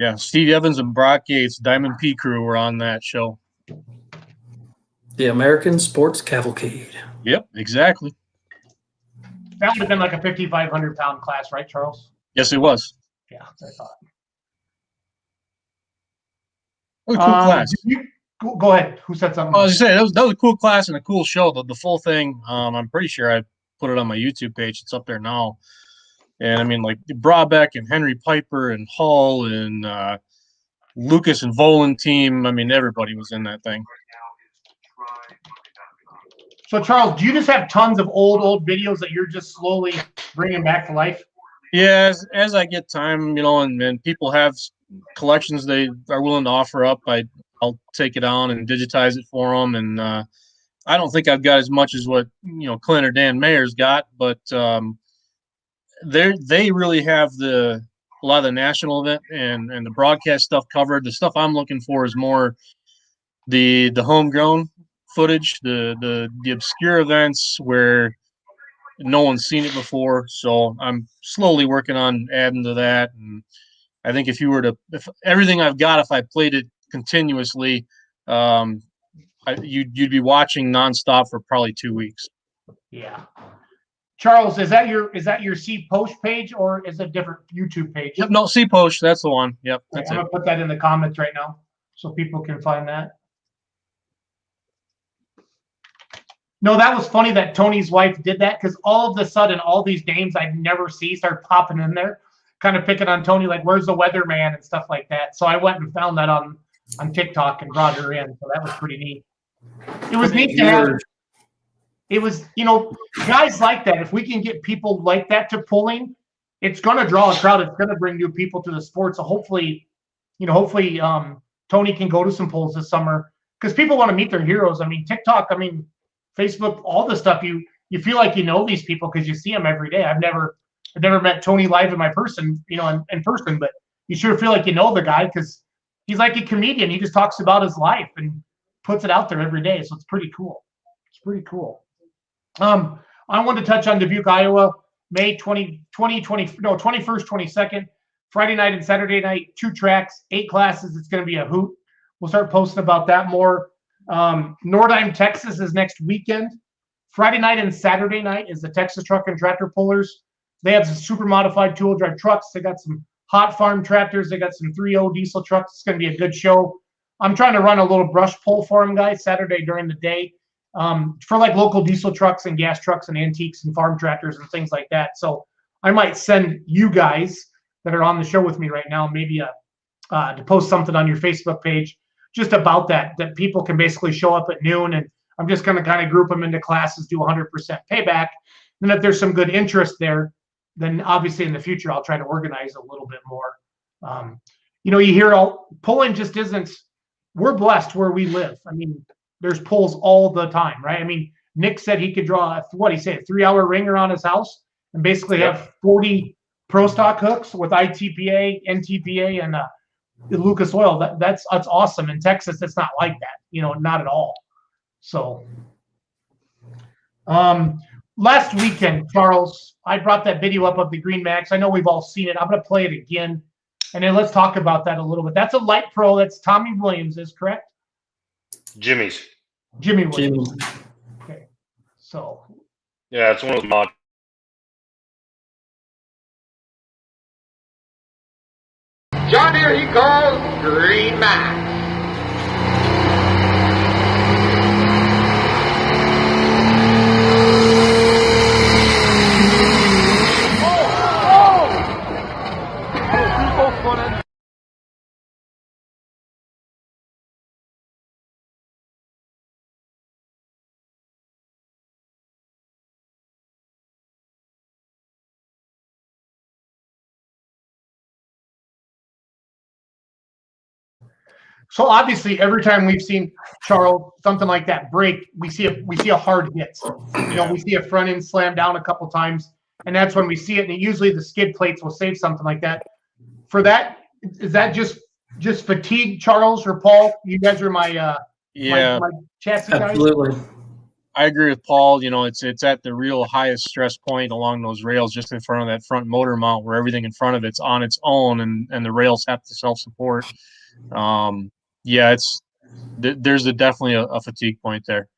Yeah, Steve Evans and Brock Yates, Diamond P Crew were on that show. The American Sports Cavalcade. Yep, exactly. That would have been like a 5,500-pound class, right, Charles? Yes, it was. Yeah, I thought. What a cool class. Go ahead. Who said something? I was just saying, that was a cool class and a cool show. The full thing, I'm pretty sure I put it on my YouTube page. It's up there now. And I mean, like Brabeck and Henry Piper and Hall and Lucas and Volan team. I mean, everybody was in that thing. So, Charles, do you just have tons of old videos that you're just slowly bringing back to life? Yeah, as I get time, and people have collections they are willing to offer up, I'll take it on and digitize it for them. And I don't think I've got as much as what Clint or Dan Mayer's got, but they really have a lot of the national event and the broadcast stuff covered. The stuff I'm looking for is more the homegrown footage, the obscure events where no one's seen it before. So I'm slowly working on adding to that. And I think if everything I've got, if I played it continuously, you'd be watching nonstop for probably 2 weeks. Yeah. Charles, is that your C Post page or is it a different YouTube page? Yep, no, C Post, that's the one. Yep, that's I'm gonna put that in the comments right now so people can find that. No, that was funny that Tony's wife did that because all of a sudden, all these names I'd never see start popping in there, kind of picking on Tony, like, where's the weatherman and stuff like that. So I went and found that on TikTok and brought her in. So that was pretty neat. It was neat to have. It was, guys like that. If we can get people like that to pulling, it's going to draw a crowd. It's going to bring new people to the sport. So hopefully, Tony can go to some pulls this summer because people want to meet their heroes. I mean, TikTok, Facebook, all the stuff, you feel like these people because you see them every day. I've never met Tony live in person, in person, but you sure feel like the guy because he's like a comedian. He just talks about his life and puts it out there every day, so it's pretty cool. It's pretty cool. I want to touch on Dubuque, Iowa, May 21st, 22nd, Friday night and Saturday night, 2 tracks, 8 classes. It's going to be a hoot. We'll start posting about that more. Nordheim, Texas is next weekend. Friday night and Saturday night is the Texas Truck and Tractor Pullers. They have some super modified two-wheel drive trucks. They got some hot farm tractors. They got some 3.0 diesel trucks. It's going to be a good show. I'm trying to run a little brush pull for them, guys, Saturday during the day, for like local diesel trucks and gas trucks and antiques and farm tractors and things like that. So I might send you guys that are on the show with me right now maybe to post something on your Facebook page just about that people can basically show up at noon, and I'm just going to kind of group them into classes, do 100% payback. And if there's some good interest there, then obviously in the future I'll try to organize a little bit more. You hear pulling just isn't. We're blessed where we live. I mean, there's pulls all the time, right? I mean, Nick said he could draw a 3-hour ring around his house and basically have 40 pro stock hooks with ITPA, NTPA, and Lucas Oil. That's awesome. In Texas, it's not like that. Not at all. So, last weekend, Charles, I brought that video up of the Green Max. I know we've all seen it. I'm going to play it again. And then let's talk about that a little bit. That's a light pro. That's Tommy Williams, is correct? Jimmy's. Jimmy Williams. Okay. So. Yeah, it's one of the mod. John Deere he calls Green Max. So obviously, every time we've seen Charles something like that break, we see a hard hit. We see a front end slam down a couple times, and that's when we see it. And usually, the skid plates will save something like that. For that, is that just fatigue, Charles or Paul? You guys are my chassis guys. Absolutely. I agree with Paul. It's at the real highest stress point along those rails, just in front of that front motor mount, where everything in front of it's on its own, and the rails have to self-support. There's definitely a fatigue point there.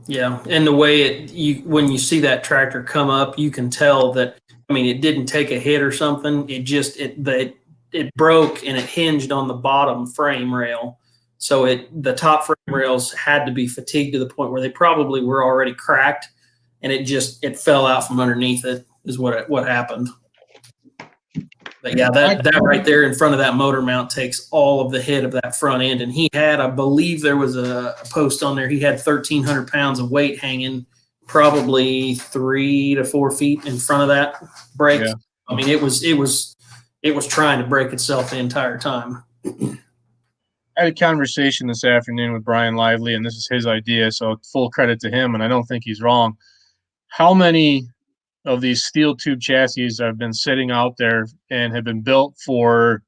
Yeah, and the way when you see that tractor come up, you can tell that. I mean, it didn't take a hit or something. It broke and it hinged on the bottom frame rail. So the top frame rails had to be fatigued to the point where they probably were already cracked, and it fell out from underneath it is what happened. But yeah, that right there in front of that motor mount takes all of the hit of that front end. And he had, I believe there was a post on there, he had 1,300 pounds of weight hanging probably 3 to 4 feet in front of that brake. Yeah. I mean, it was trying to break itself the entire time. I had a conversation this afternoon with Brian Lively, and this is his idea, so full credit to him, and I don't think he's wrong. How many of these steel tube chassis have been sitting out there and have been built for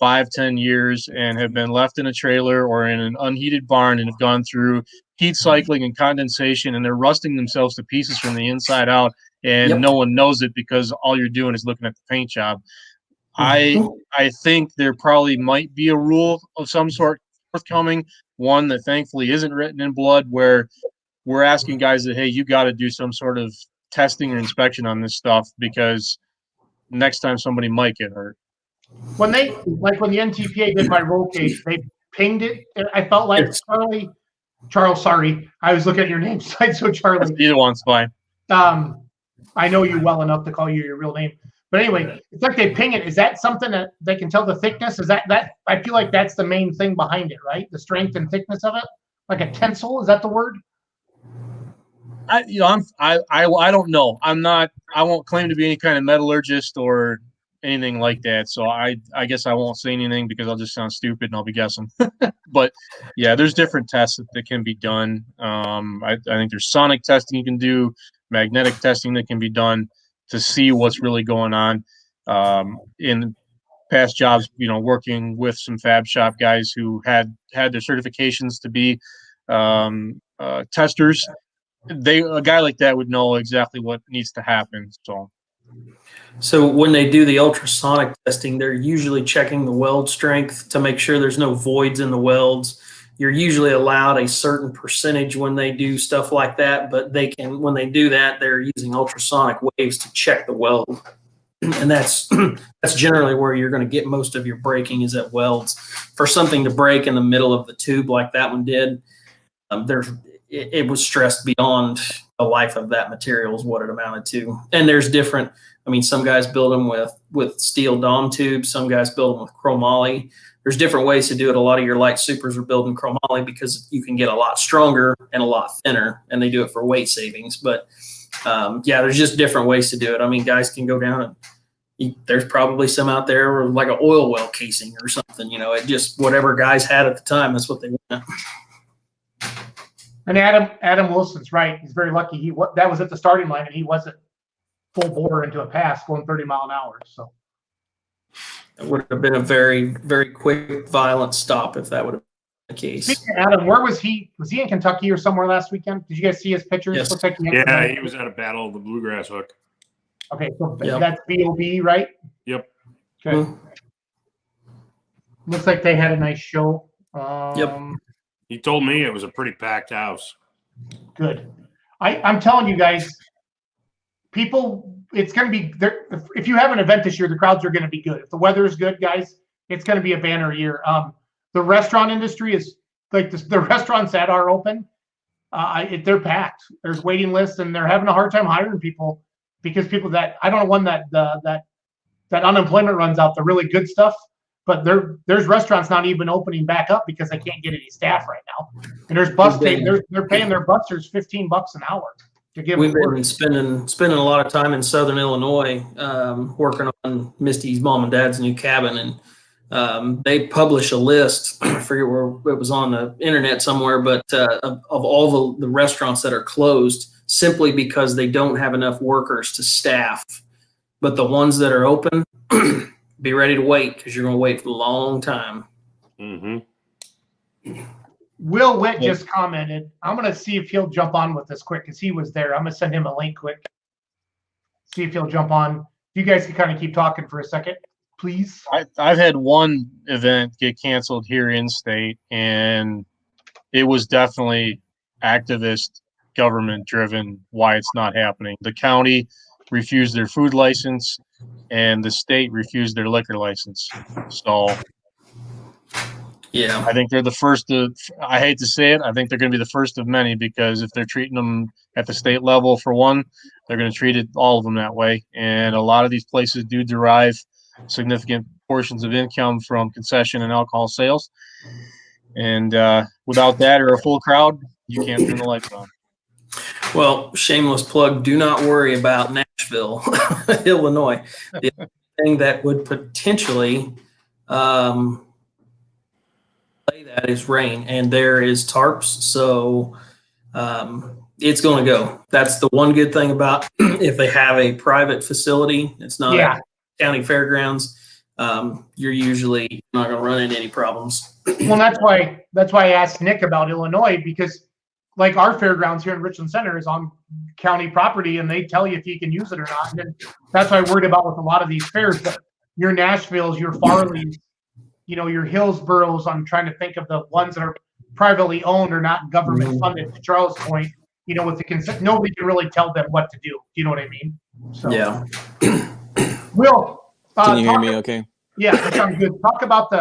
5-10 years and have been left in a trailer or in an unheated barn and have gone through heat cycling and condensation, and they're rusting themselves to pieces from the inside out, and no one knows it because all you're doing is looking at the paint job. I think there probably might be a rule of some sort forthcoming, one that thankfully isn't written in blood, where we're asking guys that, hey, you got to do some sort of testing or inspection on this stuff, because next time somebody might get hurt. When the NTPA did my roll cage, they pinged it. I felt like Charles, sorry, I was looking at your name side, so Charlie. Either one's fine. I know you well enough to call you your real name. But anyway, it's like they ping it. Is that something that they can tell the thickness? Is that I feel like that's the main thing behind it, right? The strength and thickness of it? Like a tensile, is that the word? I don't know. I won't claim to be any kind of metallurgist or anything like that. So I guess I won't say anything because I'll just sound stupid and I'll be guessing. But yeah, there's different tests that can be done. I think there's sonic testing you can do, magnetic testing that can be done to see what's really going on. In past jobs, working with some fab shop guys who had their certifications to be testers. A guy like that would know exactly what needs to happen. So when they do the ultrasonic testing, they're usually checking the weld strength to make sure there's no voids in the welds. You're usually allowed a certain percentage when they do stuff like that, but when they do that, they're using ultrasonic waves to check the weld. And that's generally where you're going to get most of your breaking is at welds. For something to break in the middle of the tube like that one did, it was stressed beyond the life of that material is what it amounted to. And there's different, some guys build them with steel dom tubes. Some guys build them with chromoly. There's different ways to do it. A lot of your light supers are building chromoly because you can get a lot stronger and a lot thinner, and they do it for weight savings. But there's just different ways to do it. Guys can go down and there's probably some out there like an oil well casing or something. It just whatever guys had at the time, that's what they want. And Adam Wilson's right. He's very lucky. That was at the starting line, and he wasn't full bore into a pass going 30 mile an hour. So it would have been a very, very quick, violent stop if that would have been the case. Speaking of Adam, where was he? Was he in Kentucky or somewhere last weekend? Did you guys see his pictures? Yes. Looks like He was at a battle of the bluegrass hook. Okay, so that's BOB, right? Yep. Okay. Mm-hmm. Looks like they had a nice show. Yep. He told me it was a pretty packed house. Good. I'm telling you guys, people, it's going to be there. If you have an event this year, the crowds are going to be good. If the weather is good, guys, it's going to be a banner year. The restaurant industry is like the restaurants that are open. They're packed. There's waiting lists, and they're having a hard time hiring people because people that I don't know when that unemployment runs out. The really good stuff. But there's restaurants not even opening back up because they can't get any staff right now. And there's they're paying their busers $15 an hour to give. We've been spending a lot of time in Southern Illinois working on Misty's mom and dad's new cabin, and they publish a list. I forget where it was on the internet somewhere, but of all the restaurants that are closed simply because they don't have enough workers to staff. But the ones that are open. Be ready to wait because you're going to wait for a long time. Mm-hmm. Will Witt just commented. I'm going to see if he'll jump on with this quick because he was there. I'm going to send him a link quick. See if he'll jump on. You guys can kind of keep talking for a second, please. I've had one event get canceled here in state, and it was definitely activist, government driven why it's not happening. The county refused their food license, and the state refused their liquor license. So, yeah, I think they're the first of. I hate to say it, I think they're going to be the first of many because if they're treating them at the state level for one, they're going to treat all of them that way. And a lot of these places do derive significant portions of income from concession and alcohol sales. And without that or a full crowd, you can't turn the lights on. Well, shameless plug, do not worry about Nashville, Illinois. The thing that would potentially play that is rain, and there is tarps, so it's going to go. That's the one good thing about if they have a private facility, it's not a county fairgrounds, you're usually not going to run into any problems. Well, that's why I asked Nick about Illinois because like our fairgrounds here in Richland Center is on county property and they tell you if you can use it or not. And that's why I'm worried about with a lot of these fairs, but your Nashville's, your Farley's, your Hillsboroughs, I'm trying to think of the ones that are privately owned or not government funded, to Charles' point, with the consent, nobody can really tell them what to do. Do you know what I mean? So, yeah. Will, can you hear me okay? Yeah, that sounds good. Talk about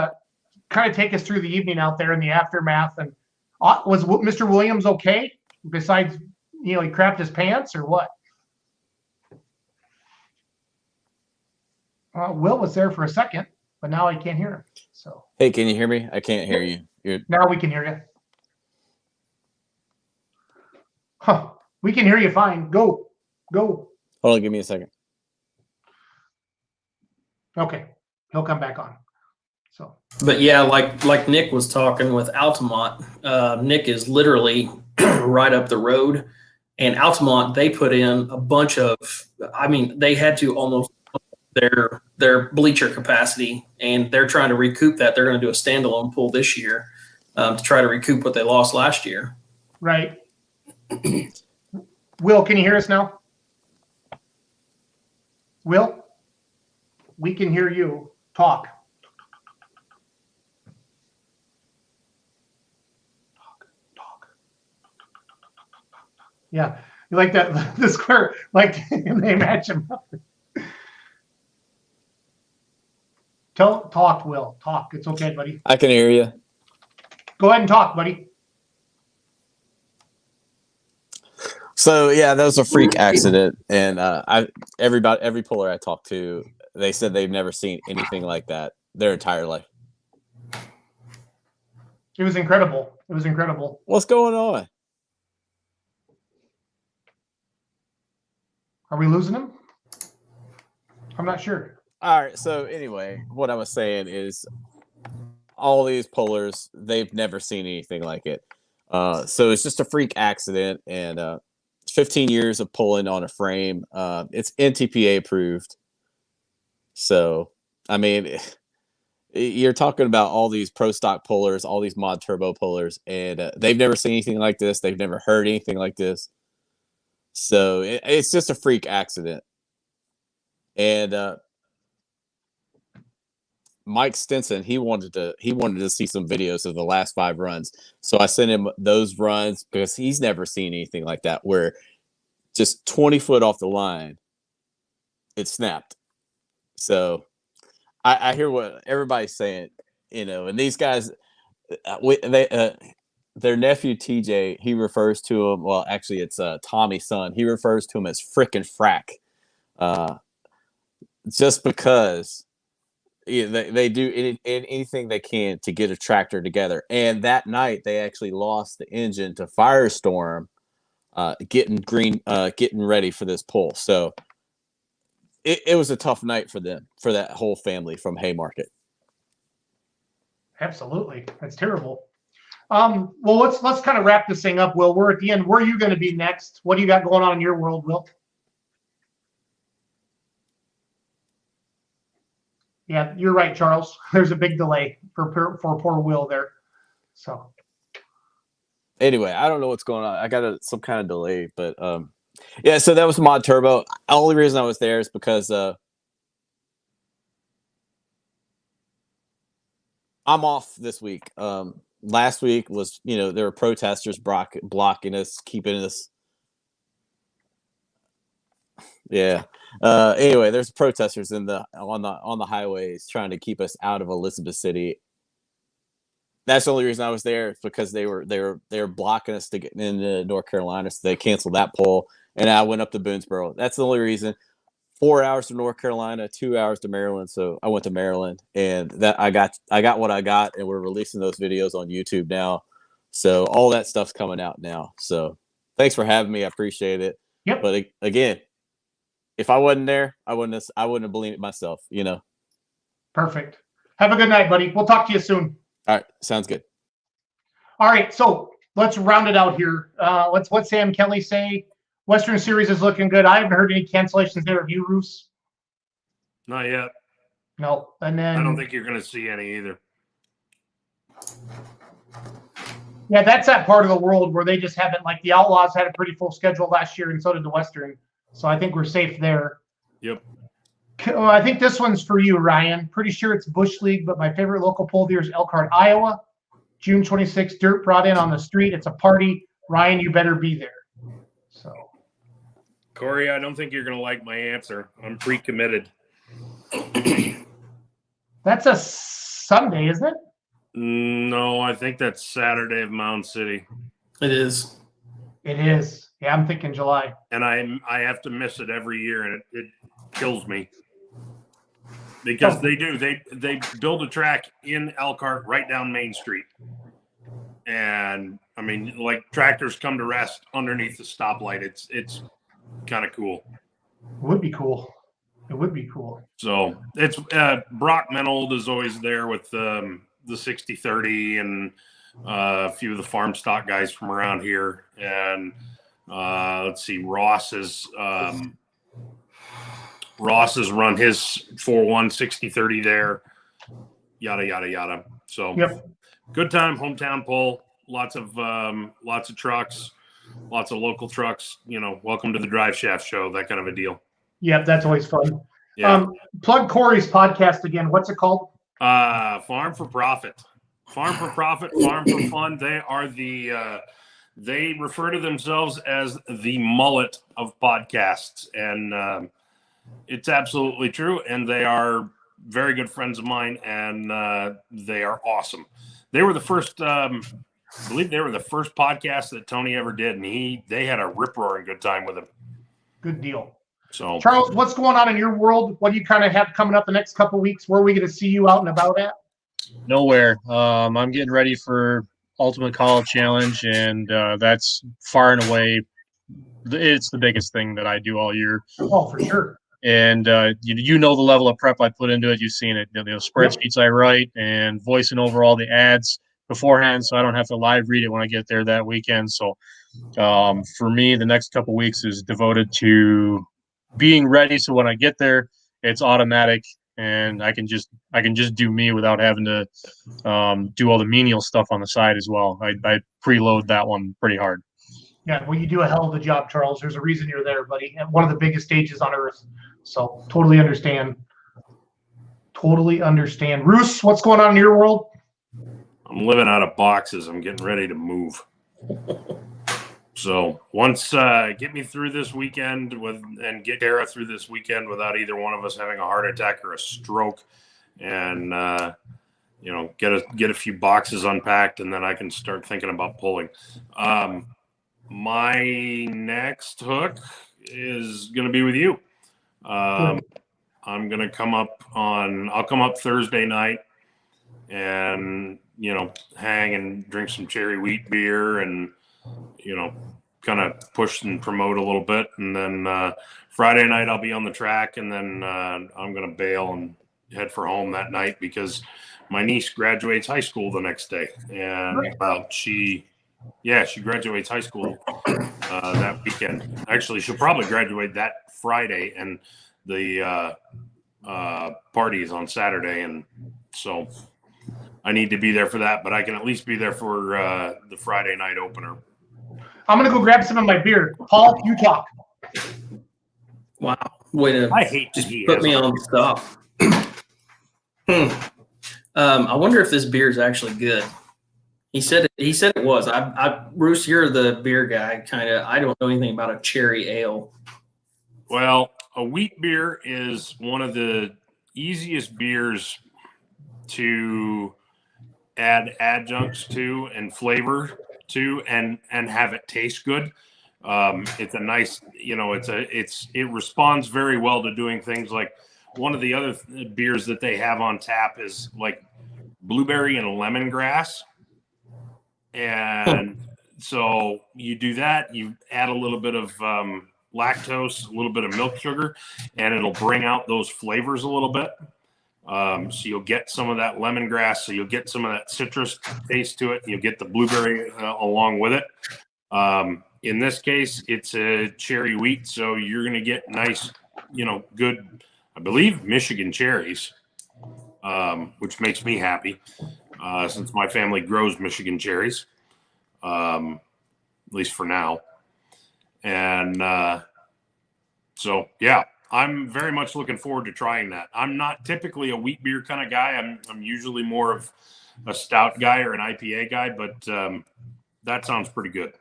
kind of take us through the evening out there in the aftermath. And was Mr. Williams okay? Besides, he crapped his pants or what? Will was there for a second, but now I can't hear him. So. Hey, can you hear me? I can't hear you. Now we can hear you. Huh. We can hear you fine. Go. Hold on, give me a second. Okay. He'll come back on. So. But yeah, like Nick was talking with Altamont, Nick is literally right up the road, and Altamont, they put in a bunch of, they had to almost their bleacher capacity, and they're trying to recoup that. They're going to do a standalone pool this year to try to recoup what they lost last year. Right. Will, can you hear us now? Will, we can hear you. Talk. Yeah, you like that? The square, like they match him up. Talk, Will. Talk. It's okay, buddy. I can hear you. Go ahead and talk, buddy. So yeah, that was a freak accident, and every puller I talked to, they said they've never seen anything like that their entire life. It was incredible. It was incredible. What's going on? Are we losing him? I'm not sure. All right. So anyway, what I was saying is, all these pullers, they've never seen anything like it. So it's just a freak accident, and 15 years of pulling on a frame. It's NTPA approved. So, I mean, you're talking about all these pro stock pullers, all these mod turbo pullers, and they've never seen anything like this. They've never heard anything like this. So it's just a freak accident. And Mike Stinson, he wanted to see some videos of the last 5 runs. So I sent him those runs because he's never seen anything like that, where just 20 foot off the line, it snapped. So I hear what everybody's saying, and these guys, their nephew TJ, he refers to him. Well, actually, it's Tommy's son. He refers to him as frickin' frack, just because they do anything they can to get a tractor together. And that night, they actually lost the engine to Firestorm, getting ready for this pull. So it was a tough night for them, for that whole family from Haymarket. Absolutely. That's terrible. Well, let's kind of wrap this thing up, Will. We're at the end. Where are you going to be next? What do you got going on in your world, Will? Yeah, you're right, Charles. There's a big delay for poor Will there. So anyway, I don't know what's going on. I got some kind of delay, but yeah. So that was Mod Turbo. The only reason I was there is because I'm off this week. Last week was, there were protesters blocking us, keeping us. Yeah. Anyway, there's protesters on the highways trying to keep us out of Elizabeth City. That's the only reason I was there, because they were blocking us to get into North Carolina, so they canceled that poll, and I went up to Boonesboro. That's the only reason. 4 hours to North Carolina, 2 hours to Maryland. So I went to Maryland, and that I got what I got, and we're releasing those videos on YouTube now. So all that stuff's coming out now. So thanks for having me. I appreciate it. Yep. But again, if I wasn't there, I wouldn't have believed it myself, Perfect. Have a good night, buddy. We'll talk to you soon. All right. Sounds good. All right. So let's round it out here. Let's what Sam Kelly say. Western Series is looking good. I haven't heard any cancellations there. Have you, Roos? Not yet. No. And then I don't think you're going to see any either. Yeah, that's that part of the world where they just haven't, like the Outlaws had a pretty full schedule last year, and so did the Western. So I think we're safe there. Yep. I think this one's for you, Ryan. Pretty sure it's Bush League, but my favorite local poll there is Elkhart, Iowa. June 26th, dirt brought in on the street. It's a party. Ryan, you better be there. So, Corey, I don't think you're going to like my answer. I'm pre-committed. That's a Sunday, isn't it? No, I think that's Saturday of Mound City. It is. It is. Yeah, I'm thinking July. And I have to miss it every year, and it kills me. Because they do. They build a track in Elkhart right down Main Street. And, I mean, like, tractors come to rest underneath the stoplight. It's kind of cool. It would be cool. It would be cool. So, it's Brock Menold is always there with the 60-30 and a few of the farm stock guys from around here. And let's see, Ross is Ross has run his 4-1 60-30 there. Yada yada yada. So good time, hometown pull. Lots of trucks, lots of local trucks. Welcome to the Drive Shaft Show. That kind of a deal. Yep, that's always fun. Yeah. Plug Corey's podcast again. What's it called? Farm for Profit. Farm for Profit, Farm for Fun. They are they refer to themselves as the mullet of podcasts. And it's absolutely true. And they are very good friends of mine, and they are awesome. They were the first, I believe they were the first podcast that Tony ever did. And they had a rip-roaring good time with him. Good deal. So, Charles, what's going on in your world? What do you kind of have coming up the next couple of weeks? Where are we going to see you out and about at? Nowhere. I'm getting ready for Ultimate Call Challenge, and that's far and away, it's the biggest thing that I do all year. Oh, for sure. And you know the level of prep I put into it. You've seen it. The spreadsheets I write and voicing over all the ads beforehand, so I don't have to live read it when I get there that weekend. So for me, the next couple of weeks is devoted to being ready, so when I get there, it's automatic, and I can just do me without having to do all the menial stuff on the side as well. I preload that one pretty hard. Yeah, well, you do a hell of a job, Charles. There's a reason you're there, buddy. At one of the biggest stages on earth. So totally understand. Totally understand. Roos, what's going on in your world? I'm living out of boxes. I'm getting ready to move. So once get me through this weekend and get Tara through this weekend without either one of us having a heart attack or a stroke, and get a few boxes unpacked, and then I can start thinking about pulling. My next hook is going to be with you. I'm going to come up I'll come up Thursday night and hang and drink some cherry wheat beer and kind of push and promote a little bit. And then Friday night I'll be on the track, and then I'm going to bail and head for home that night because my niece graduates high school the next day. And she graduates high school that weekend. Actually, she'll probably graduate that Friday, and the party is on Saturday. And so I need to be there for that, but I can at least be there for the Friday night opener. I'm going to go grab some of my beer. Paul, you talk. Wow. Way to I hate just put me on stuff. I wonder if this beer is actually good. He said it was. Bruce, you're the beer guy, kind of. I don't know anything about a cherry ale. Well, a wheat beer is one of the easiest beers to add adjuncts to and flavor to and have it taste good. It's a nice, it responds very well to doing things like one of the other beers that they have on tap is like blueberry and lemongrass. And so you do that, you add a little bit of lactose, a little bit of milk sugar, and it'll bring out those flavors a little bit. So you'll get some of that lemongrass, so you'll get some of that citrus taste to it. You'll get the blueberry along with it. In this case, it's a cherry wheat, so you're going to get nice, good, I believe, Michigan cherries, which makes me happy since my family grows Michigan cherries, at least for now. And so, yeah. I'm very much looking forward to trying that. I'm not typically a wheat beer kind of guy. I'm usually more of a stout guy or an IPA guy, but that sounds pretty good.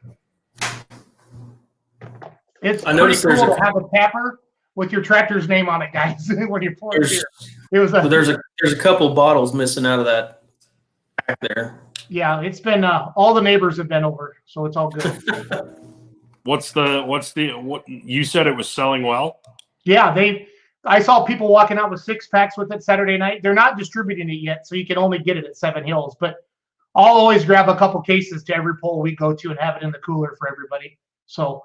It's pretty cool to have a tapper with your tractor's name on it, guys. When you pour beer, there's a couple bottles missing out of that back there. Yeah, it's been all the neighbors have been over, so it's all good. What you said it was selling well? Yeah, I saw people walking out with 6-packs with it Saturday night. They're not distributing it yet, so you can only get it at Seven Hills. But I'll always grab a couple cases to every pull we go to and have it in the cooler for everybody. So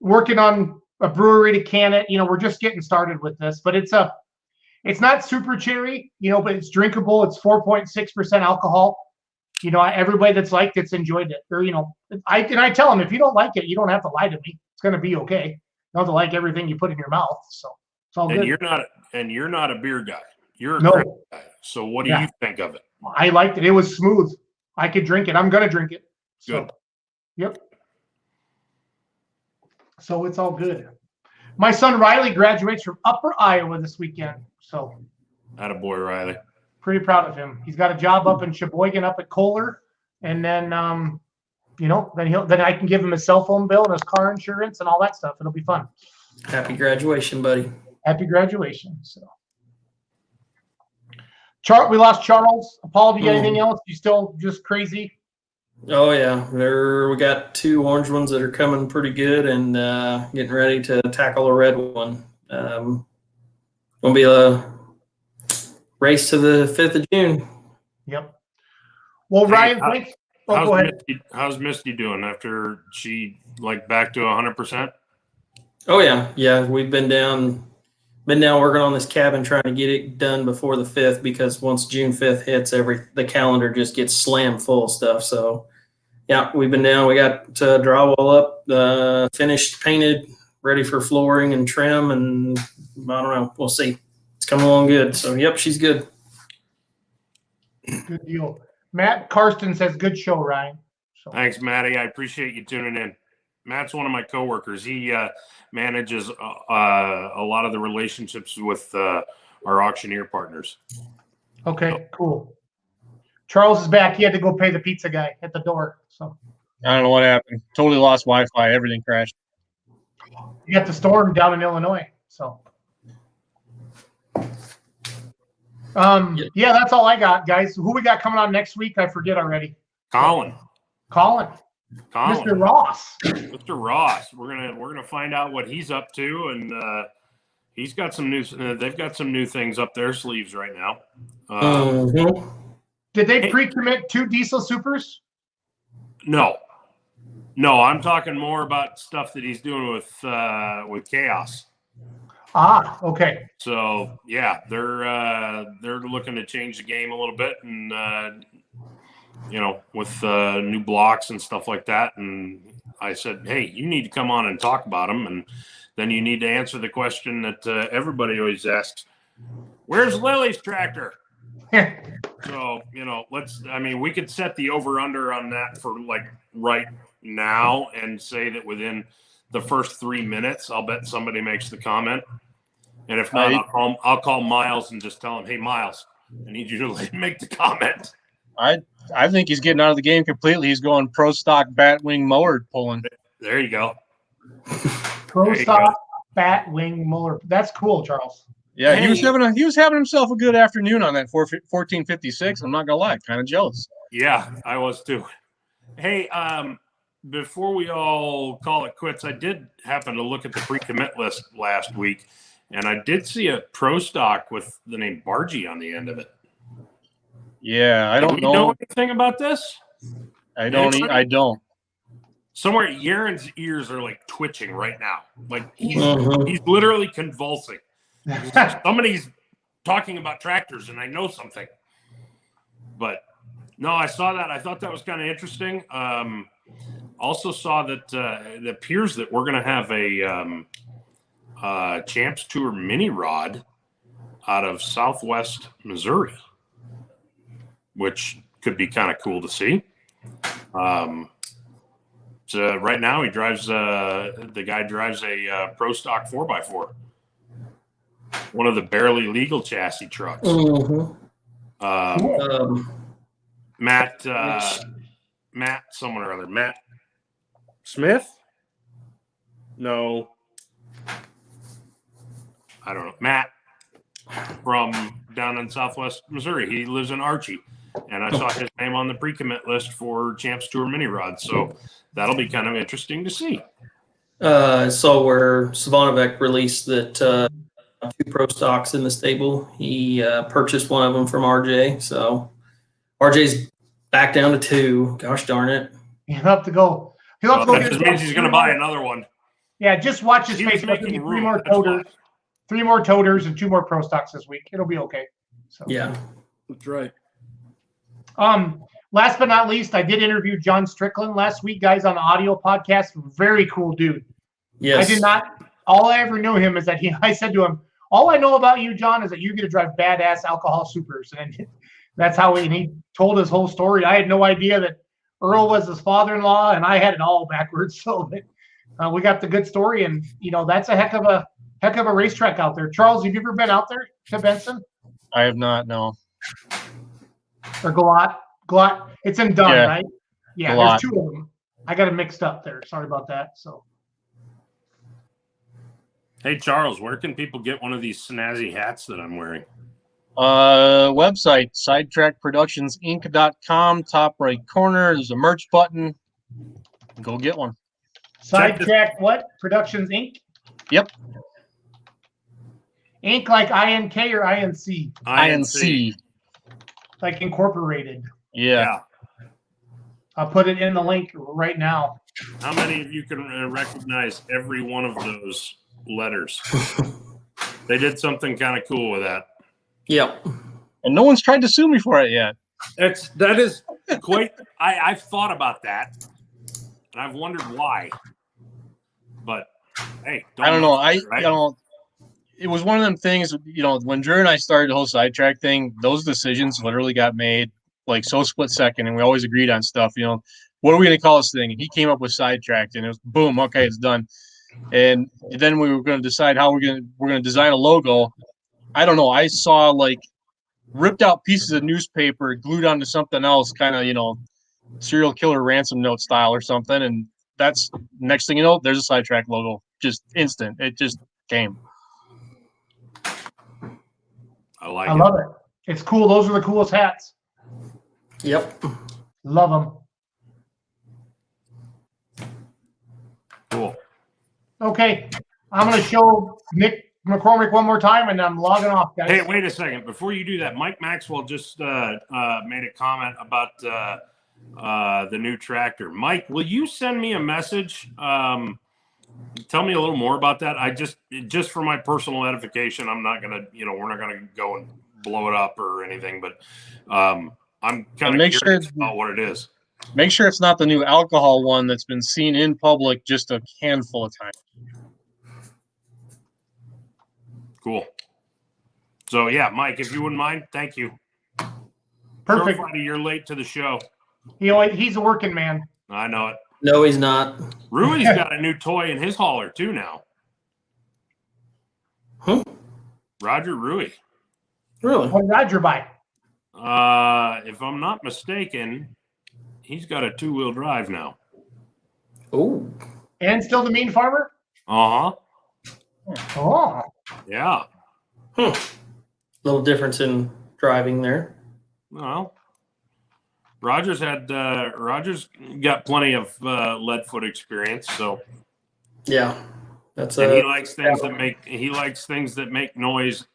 working on a brewery to can it. We're just getting started with this, but it's not super cherry, but it's drinkable. It's 4.6% alcohol. Everybody that's liked it's enjoyed it. Or, I tell them, if you don't like it, you don't have to lie to me. It's going to be okay. You don't have to like everything you put in your mouth. So It's all good. You're not a beer guy. You're a No. craft guy. So what do Yeah. you think of it? I liked it. It was smooth. I could drink it. I'm gonna drink it. So, Good. yep. So it's all good. My son Riley graduates from Upper Iowa this weekend. So Attaboy, Riley. pretty proud of him. He's got a job up in Sheboygan up at Kohler. And then then I can give him his cell phone bill and his car insurance and all that stuff. It'll be fun. Happy graduation, buddy. Happy graduation. So we lost Charles. Paul, do you got anything else? You still just crazy? Oh yeah, we got 2 orange ones that are coming pretty good, and getting ready to tackle a red one. Gonna be a race to the 5th of June. Yep. Well, Ryan, thanks. Oh, go ahead. How's Misty doing after she back to 100%? Oh yeah. We've been down working on this cabin, trying to get it done before the 5th, because once June 5th hits, the calendar just gets slammed full of stuff. So yeah, we've been down. We got drywall up, finished, painted, ready for flooring and trim, and I don't know. We'll see. It's coming along good. So yep, she's good. Good deal. Matt Karsten says, good show, Ryan. So. Thanks, Matty. I appreciate you tuning in. Matt's one of my coworkers. He manages a lot of the relationships with our auctioneer partners. Okay, cool. Charles is back. He had to go pay the pizza guy at the door. So I don't know what happened. Totally lost Wi-Fi. Everything crashed. You got the storm down in Illinois. So yeah, that's all I got, guys. Who we got coming on next week? I forget already. Colin. Mr. Ross. Mr. Ross. We're gonna find out what he's up to, and he's got some new. They've got some new things up their sleeves right now. Did they pre-commit 2 diesel supers? No, I'm talking more about stuff that he's doing with Chaos. Ah, okay. So yeah, they're looking to change the game a little bit, and with new blocks and stuff like that. And I said, hey, you need to come on and talk about them, and then you need to answer the question that everybody always asks: where's Lily's tractor? So we could set the over/under on that for right now, and say that within the first 3 minutes, I'll bet somebody makes the comment. And if not, I'll call Miles and just tell him, hey, Miles, I need you to make the comment. I think he's getting out of the game completely. He's going pro stock batwing mower pulling. There you go. Pro stock batwing mower. That's cool, Charles. Yeah, he was having himself a good afternoon on that 1456. I'm not gonna lie, kind of jealous. Yeah, I was too. Hey, before we all call it quits, I did happen to look at the pre-commit list last week, and I did see a pro stock with the name Bargy on the end of it. Yeah, I don't know anything about this. I don't. Somewhere, Yaron's ears are twitching right now. He's literally convulsing. Somebody's talking about tractors, and I know something. But no, I saw that. I thought that was kind of interesting. Also saw that it appears that we're going to have a Champs Tour mini rod out of Southwest Missouri, which could be kind of cool to see. So right now he drives the guy drives a Pro Stock 4x4, one of the barely legal chassis trucks. Matt someone or other. Matt Smith? No. I don't know. Matt from down in Southwest Missouri. He lives in Archie. And I saw his name on the pre-commit list for Champs Tour mini rods. So that'll be kind of interesting to see. So where Savanovic released that 2 pro stocks in the stable, he purchased one of them from RJ. So RJ's back down to 2. Gosh darn it. He'll have to go. That just means he's going to buy another one. Yeah, just watch his face. 3 more toters. 3 more toters and 2 more pro stocks this week. It'll be okay. So. Yeah. That's right. Last but not least, I did interview John Strickland last week, guys, on the audio podcast. Very cool dude. Yes. All I ever knew him is that I said to him, All I know about you, John, is that you're going to drive badass alcohol supers. And that's how he told his whole story. I had no idea that Earl was his father-in-law, and I had it all backwards. So we got the good story, and that's a heck of a racetrack out there. Charles, have you ever been out there to Benson? I have not. No. Or Glot. It's in Dunn, Yeah. right? Yeah, Glot. there's 2 of them. I got it mixed up there. Sorry about that. So. Hey, Charles, where can people get one of these snazzy hats that I'm wearing? Website, sidetrackproductionsinc.com, top right corner. There's a merch button. Go get one. Sidetrack what? Productions Inc? Yep. Inc like INK or INC? INC. Like incorporated. Yeah. I'll put it in the link right now. How many of you can recognize every one of those letters? They did something kind of cool with that. Yep. And no one's tried to sue me for it yet. That is quite. I've thought about that, and I've wondered why. But hey, I don't know. It was one of them things. When Drew and I started the whole Sidetrack thing, those decisions literally got made like so split second, and we always agreed on stuff. What are we going to call this thing? And he came up with Sidetracked, and it was boom. Okay, it's done. And then we were going to decide how we're going to design a logo. I don't know. I saw like ripped out pieces of newspaper glued onto something else, kind of serial killer ransom note style or something. And that's next thing you know, there's a Sidetrack logo. Just instant. It just came. I love it. It's cool. Those are the coolest hats. Yep. Love them. Cool. Okay. I'm going to show Nick McCormick one more time, and I'm logging off, guys. Hey, wait a second. Before you do that, Mike Maxwell just made a comment about the new tractor. Mike, will you send me a message? Tell me a little more about that. I just for my personal edification, I'm not gonna, we're not gonna go and blow it up or anything, but I'm kind of curious about what it is. Make sure it's not the new alcohol one that's been seen in public just a handful of times. Cool. So yeah, Mike, if you wouldn't mind, thank you. Perfect. Friday, you're late to the show. He's a working man. I know it. No, he's not. Rui's got a new toy in his hauler too now. Huh? Roger Rui. Really? What did Roger buy? If I'm not mistaken, he's got a 2-wheel drive now. Oh. And still the mean farmer? Uh-huh. Oh. Yeah. Little difference in driving there. Well, Roger's got plenty of lead-foot experience, so yeah, that's and he likes things that make noise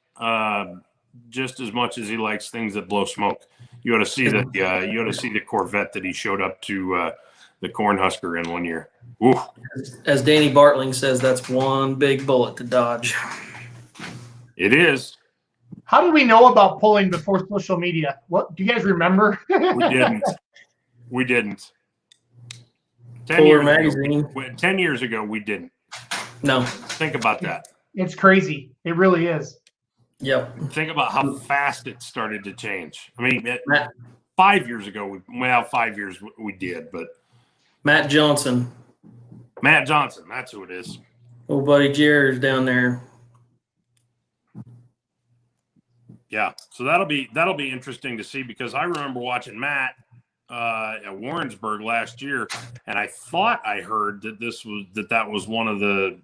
just as much as he likes things that blow smoke. You ought to see that. You ought to see the Corvette that he showed up to the Cornhusker in one year. Ooh. As Danny Bartling says, that's one big bullet to dodge. It is. How did we know about pulling before social media? What do you guys remember? We didn't. 10 years ago, we didn't. No. Think about that. It's crazy. It really is. Yep. Think about how fast it started to change. I mean, 5 years ago, 5 years we did, but Matt Johnson, that's who it is. Old buddy Jared's down there. Yeah, so that'll be interesting to see, because I remember watching Matt at Warrensburg last year, and I thought I heard that that was one of the,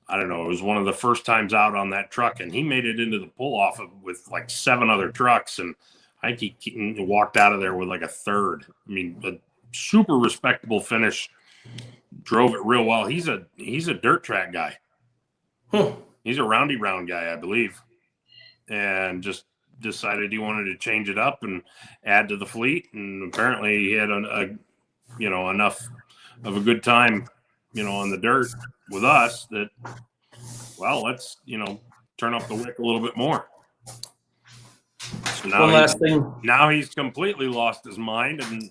I don't know, it was one of the first times out on that truck, and he made it into the pull-off with like 7 other trucks, and I think he walked out of there with like a third. I mean, a super respectable finish. Drove it real well. He's a dirt track guy. He's a roundy round guy, I believe, and just decided he wanted to change it up and add to the fleet. And apparently he had enough of a good time, on the dirt with us that, well, let's, turn up the wick a little bit more. So now he's completely lost his mind and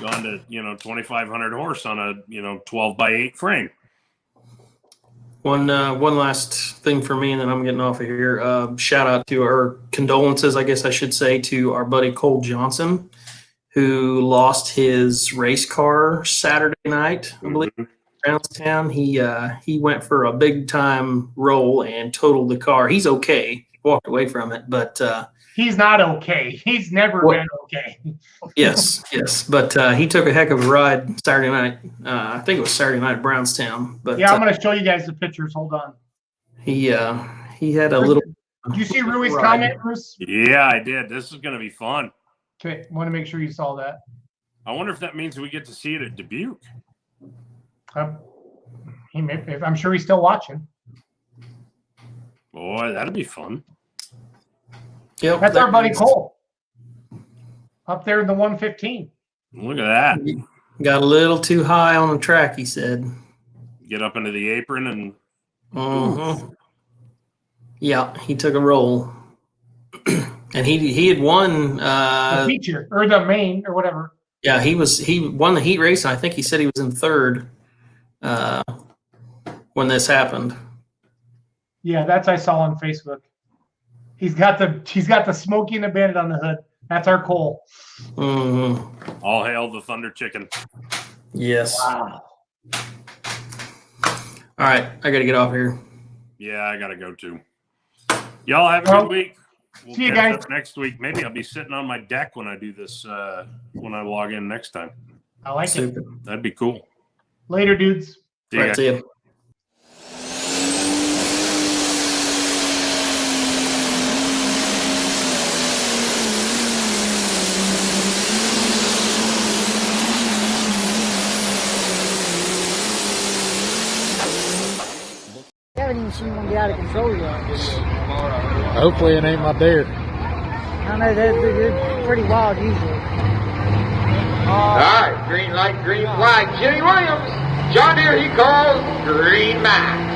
gone to, 2,500 horse on a, 12x8 frame. One last thing for me, and then I'm getting off of here. Shout out to, or condolences, I guess I should say, to our buddy Cole Johnson, who lost his race car Saturday night, I believe, in Brownstown. He went for a big time roll and totaled the car. He's okay. Walked away from it, but he's not okay. He's never been okay. yes. But he took a heck of a ride Saturday night. I think it was Saturday night at Brownstown. But yeah, I'm going to show you guys the pictures. Hold on. He had a little. Did you see Rui's comment, Bruce? Yeah, I did. This is going to be fun. Okay, want to make sure you saw that. I wonder if that means we get to see it at Dubuque. I'm sure he's still watching. Boy, that'd be fun. Yep, that's our buddy Cole up there in the 115. Look at that. Got a little too high on the track, he said. Get up into the apron and. Yeah, he took a roll, and he had won the feature or the main or whatever. Yeah, he won the heat race, and I think he said he was in third when this happened. Yeah, that's I saw on Facebook. He's got the Smokey and the Bandit on the hood. That's our Cole. Mm-hmm. All hail the Thunder Chicken. Yes. Wow. All right, I got to get off here. Yeah, I got to go too. Y'all have a good week. We'll see you guys up next week. Maybe I'll be sitting on my deck when I do this, when I log in next time. I like it. That'd be cool. Later, dudes. See you. I haven't even seen one get out of control yet. Hopefully it ain't my Deere. I know they're pretty wild usually. All right, green light, green flag. Jimmy Williams, John Deere, he calls Green Max.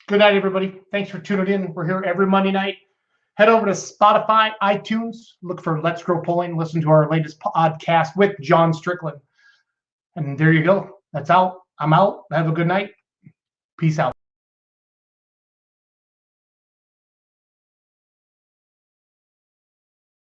Good night, everybody. Thanks for tuning in. We're here every Monday night. Head over to Spotify, iTunes, look for Let's Grow Pulling, listen to our latest podcast with John Strickland. And there you go. That's out. I'm out. Have a good night. Peace out.